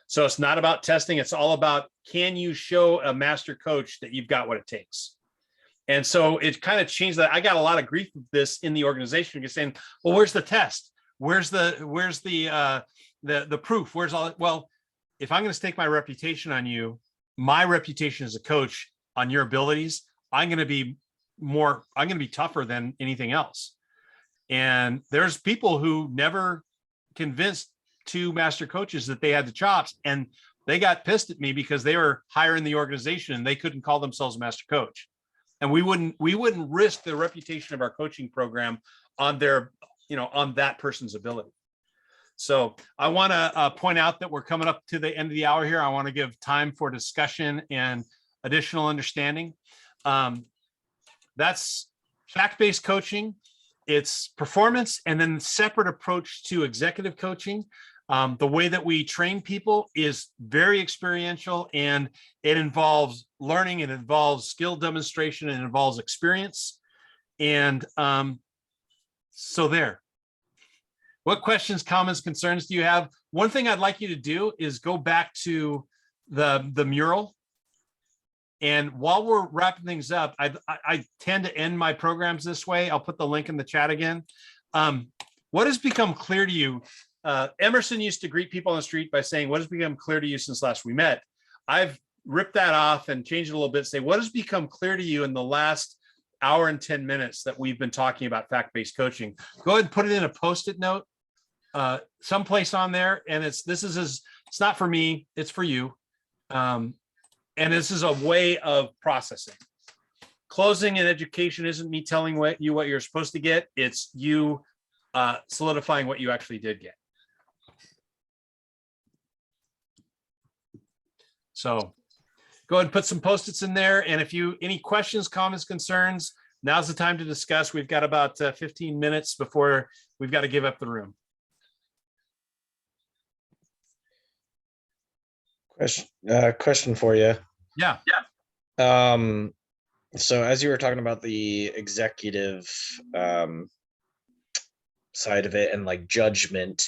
So it's not about testing. It's all about, can you show a master coach that you've got what it takes? And so it kind of changed that. I got a lot of grief with this in the organization, because saying, well, where's the test? Where's the proof? Where's all? Well, if I'm going to stake my reputation on you, my reputation as a coach on your abilities, I'm going to be tougher than anything else. And there's people who never convinced 2 master coaches that they had the chops, and they got pissed at me because they were higher in the organization and they couldn't call themselves a master coach. And we wouldn't risk the reputation of our coaching program on on that person's ability. So I want to point out that we're coming up to the end of the hour here. I want to give time for discussion and additional understanding. That's fact-based coaching. It's performance, and then separate approach to executive coaching. The way that we train people is very experiential, and it involves learning, it involves skill demonstration, it involves experience. And so there. What questions, comments, concerns do you have? One thing I'd like you to do is go back to the mural. And while we're wrapping things up, I tend to end my programs this way. I'll put the link in the chat again. What has become clear to you? Emerson used to greet people on the street by saying, what has become clear to you since last we met? I've ripped that off and changed it a little bit. Say, what has become clear to you in the last hour and 10 minutes that we've been talking about fact-based coaching? Go ahead and put it in a Post-it note someplace on there. And it's not for me, it's for you. And this is a way of processing. Closing in education isn't me telling you what you're supposed to get. It's you solidifying what you actually did get. So go ahead and put some Post-its in there. And if you, any questions, comments, concerns, now's the time to discuss. We've got about 15 minutes before we've got to give up the room. Question for you. Yeah. So as you were talking about the executive side of it and like judgment,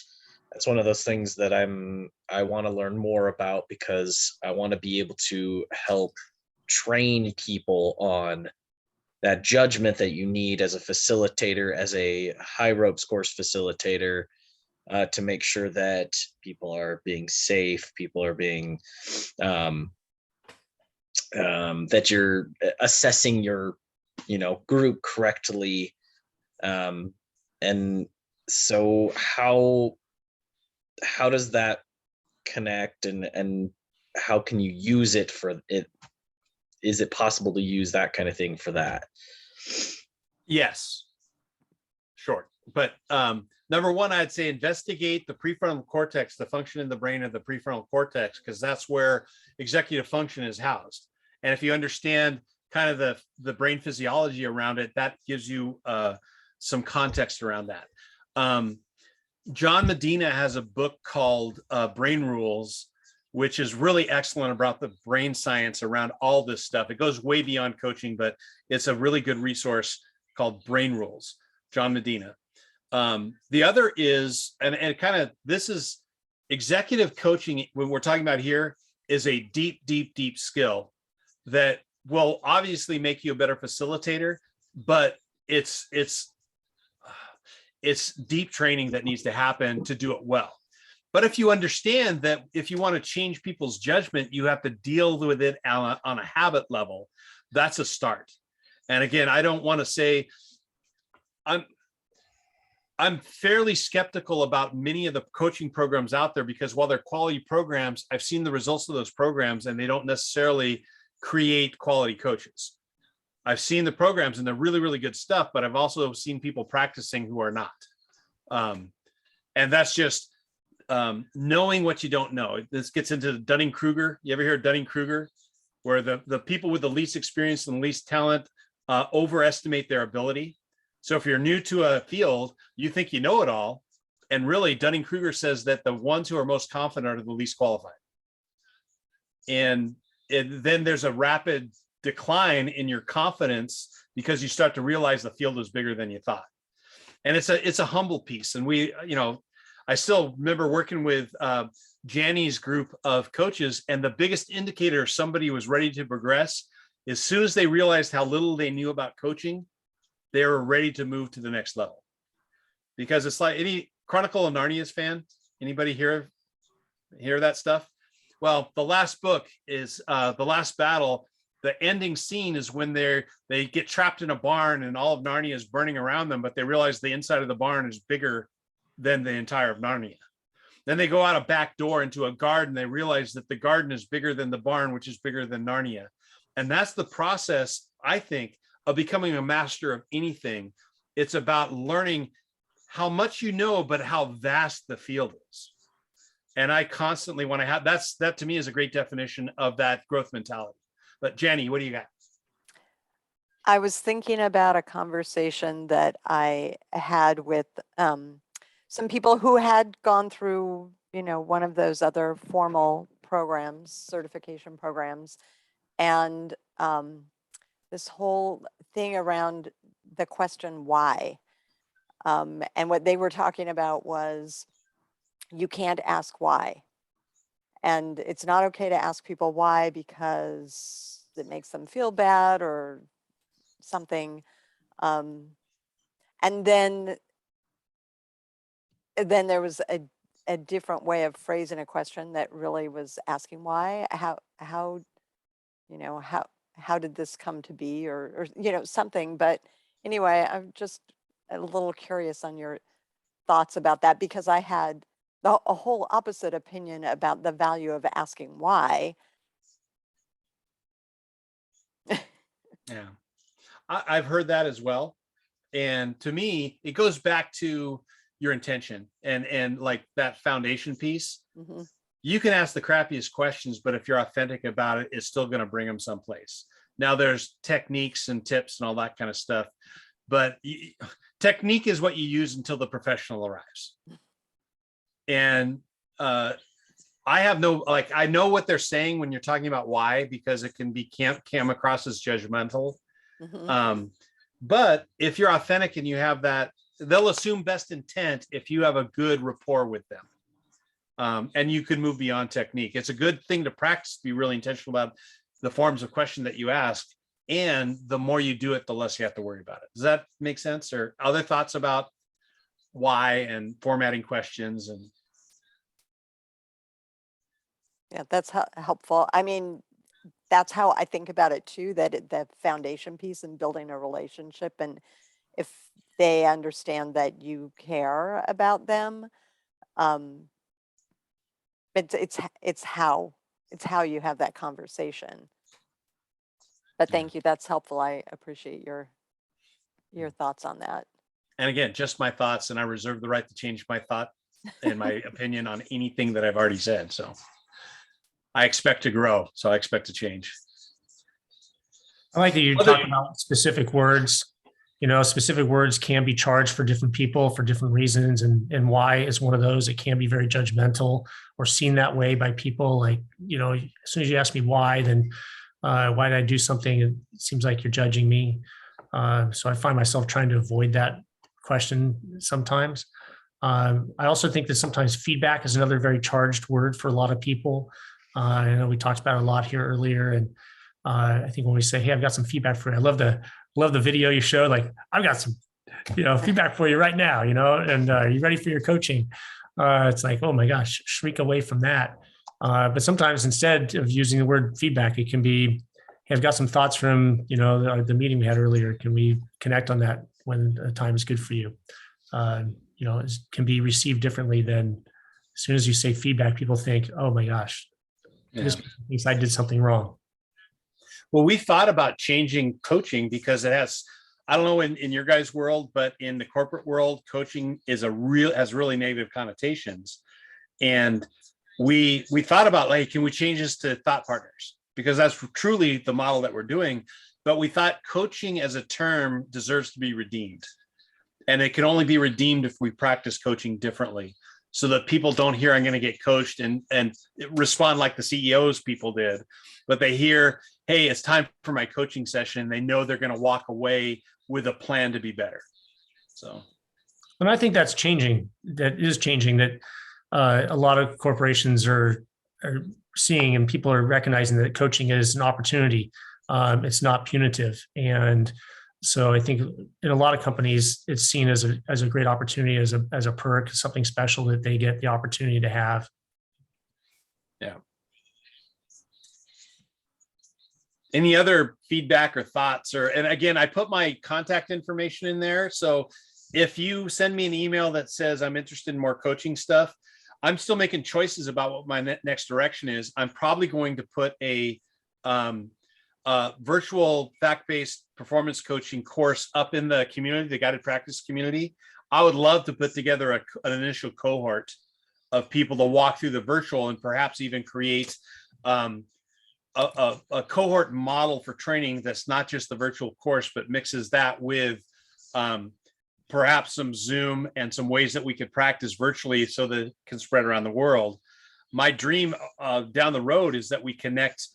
that's one of those things that I want to learn more about, because I want to be able to help train people on that judgment that you need as a facilitator, as a high ropes course facilitator, to make sure that people are being safe, people are being that you're assessing your group correctly, and so how does that connect, and how can you use it for it? Is it possible to use that kind of thing for that? Yes. Short. But number one, I'd say investigate the prefrontal cortex, the function in the brain of the prefrontal cortex, because that's where executive function is housed. And if you understand kind of the brain physiology around it, that gives you some context around that. John Medina has a book called Brain Rules, which is really excellent about the brain science around all this stuff. It goes way beyond coaching, but it's a really good resource called Brain Rules, John Medina. The other is, and kind of, this is executive coaching, when we're talking about here, is a deep, deep, deep skill that will obviously make you a better facilitator, but it's deep training that needs to happen to do it well. But if you understand that if you want to change people's judgment, you have to deal with it on a habit level, that's a start. And again, I don't want to say, I'm fairly skeptical about many of the coaching programs out there, because while they're quality programs, I've seen the results of those programs and they don't necessarily create quality coaches. I've seen the programs and they're really, really good stuff, but I've also seen people practicing who are not. And that's just knowing what you don't know. This gets into Dunning-Kruger. You ever hear of Dunning-Kruger, where the people with the least experience and the least talent overestimate their ability? So if you're new to a field, you think you know it all. And really, Dunning-Kruger says that the ones who are most confident are the least qualified. And then there's a rapid decline in your confidence because you start to realize the field is bigger than you thought. And it's a humble piece. And I still remember working with Jani's group of coaches, and the biggest indicator somebody was ready to progress, as soon as they realized how little they knew about coaching, they were ready to move to the next level. Because it's like, any Chronicle of Narnia's fan, anybody hear that stuff? Well, the last book is The Last Battle. The ending scene is when they get trapped in a barn and all of Narnia is burning around them, but they realize the inside of the barn is bigger than the entire of Narnia. Then they go out a back door into a garden. They realize that the garden is bigger than the barn, which is bigger than Narnia. And that's the process, I think, of becoming a master of anything. It's about learning how much you know, but how vast the field is. And I constantly want to have, that to me is a great definition of that growth mentality. But Jani, what do you got? I was thinking about a conversation that I had with some people who had gone through, one of those other formal programs, certification programs, and this whole thing around the question why. And what they were talking about was, you can't ask why. And it's not okay to ask people why because it makes them feel bad or something. And then there was a different way of phrasing a question that really was asking why, how did this come to be, or something. But anyway, I'm just a little curious on your thoughts about that, because I had a whole opposite opinion about the value of asking why. Yeah, I've heard that as well. And to me, it goes back to your intention and like that foundation piece. Mm-hmm. you can ask the crappiest questions, but if you're authentic about it, it's still going to bring them someplace. Now there's techniques and tips and all that kind of stuff, but technique is what you use until the professional arrives. And I have no, like, I know what they're saying when you're talking about why, because it can be came across as judgmental. But if you're authentic and you have that, they'll assume best intent if you have a good rapport with them. And you can move beyond technique. It's a good thing to practice, be really intentional about the forms of question that you ask. And the more you do it, the less you have to worry about it. Does that make sense? Or other thoughts about why and formatting questions? And Yeah, that's helpful. I mean, that's how I think about it too, that the foundation piece in building a relationship. And if they understand that you care about them, it's how you have that conversation. But thank you, that's helpful. I appreciate your thoughts on that. And again, just my thoughts, and I reserve the right to change my thought and my opinion on anything that I've already said. So I expect to grow, so I expect to change. I like that you talk about specific words. You know, specific words can be charged for different people for different reasons, and why is one of those. It can be very judgmental or seen that way by people. Like, you know, as soon as you ask me why, then why did I do something? It seems like you're judging me. So I find myself trying to avoid that question sometimes. I also think that sometimes feedback is another very charged word for a lot of people. I know we talked about it a lot here earlier, and I think when we say, "Hey, I've got some feedback for you," I love the video you showed. Like, I've got some, feedback for you right now. And are you ready for your coaching? It's like, oh my gosh, shrink away from that. But sometimes instead of using the word feedback, it can be, "Hey, I've got some thoughts from the meeting we had earlier. Can we connect on that when a time is good for you?" It can be received differently than as soon as you say feedback, people think, "Oh my gosh, this means I did something wrong." Well, we thought about changing coaching because it has, I don't know in your guys' world, but in the corporate world, coaching has really negative connotations. And we thought about, like, can we change this to thought partners? Because that's truly the model that we're doing. But we thought coaching as a term deserves to be redeemed. And it can only be redeemed if we practice coaching differently, so that people don't hear, "I'm going to get coached," and respond like the CEOs people did, but they hear, "Hey, it's time for my coaching session." They know they're going to walk away with a plan to be better. So, and I think that's changing. That is changing. That a lot of corporations are seeing, and people are recognizing that coaching is an opportunity. It's not punitive, and so I think in a lot of companies, it's seen as a great opportunity, as a perk, something special that they get the opportunity to have. Yeah. Any other feedback or thoughts? And again, I put my contact information in there. So if you send me an email that says, "I'm interested in more coaching stuff," I'm still making choices about what my next direction is. I'm probably going to put a virtual fact-based performance coaching course up in the community, the guided practice community. I would love to put together an initial cohort of people to walk through the virtual, and perhaps even create a cohort model for training that's not just the virtual course, but mixes that with perhaps some Zoom and some ways that we could practice virtually so that it can spread around the world. My dream down the road is that we connect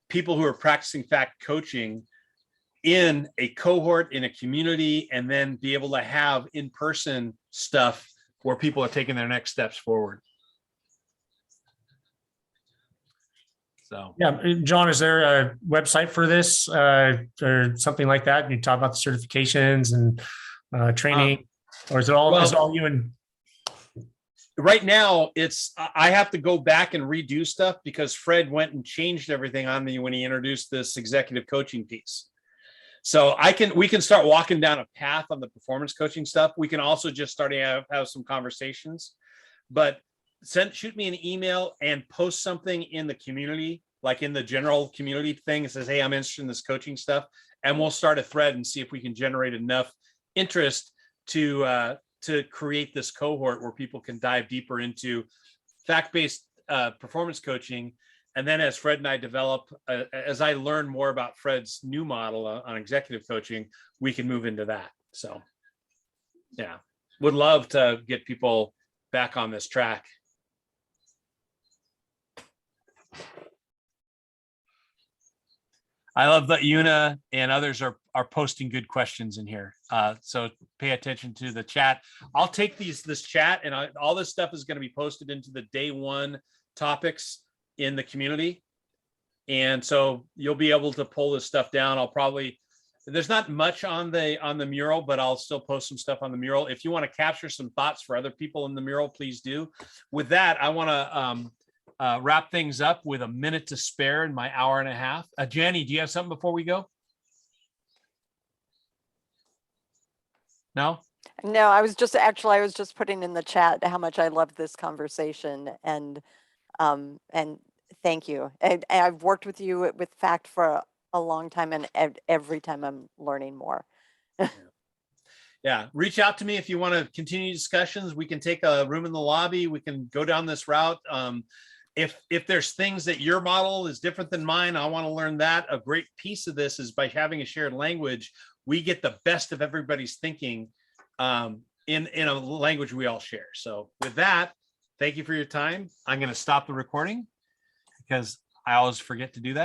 people who are practicing fact coaching in a cohort, in a community, and then be able to have in-person stuff where people are taking their next steps forward. So, yeah, John, is there a website for this or something like that? You talk about the certifications and training, or is it all you and? Right now, I have to go back and redo stuff because Fred went and changed everything on me when he introduced this executive coaching piece. So we can start walking down a path on the performance coaching stuff. We can also just start to have some conversations, but shoot me an email and post something in the community, like in the general community thing. It says, "Hey, I'm interested in this coaching stuff," and we'll start a thread and see if we can generate enough interest to create this cohort where people can dive deeper into fact-based performance coaching. And then as Fred and I develop, as I learn more about Fred's new model on executive coaching, we can move into that. So yeah, would love to get people back on this track. I love that Una and others are posting good questions in here. So pay attention to the chat. I'll take this chat, and all this stuff is going to be posted into the day one topics in the community. And so you'll be able to pull this stuff down. There's not much on the mural, but I'll still post some stuff on the mural. If you want to capture some thoughts for other people in the mural, please do. With that, I want to wrap things up with a minute to spare in my hour and a half. Janny, do you have something before we go? No? No, I was just putting in the chat how much I loved this conversation, and thank you. I've worked with you with FACT for a long time, and every time I'm learning more. Yeah, reach out to me if you want to continue discussions. We can take a room in the lobby. We can go down this route. If there's things that your model is different than mine, I want to learn that. A great piece of this is by having a shared language, we get the best of everybody's thinking in a language we all share. So with that, thank you for your time. I'm going to stop the recording because I always forget to do that.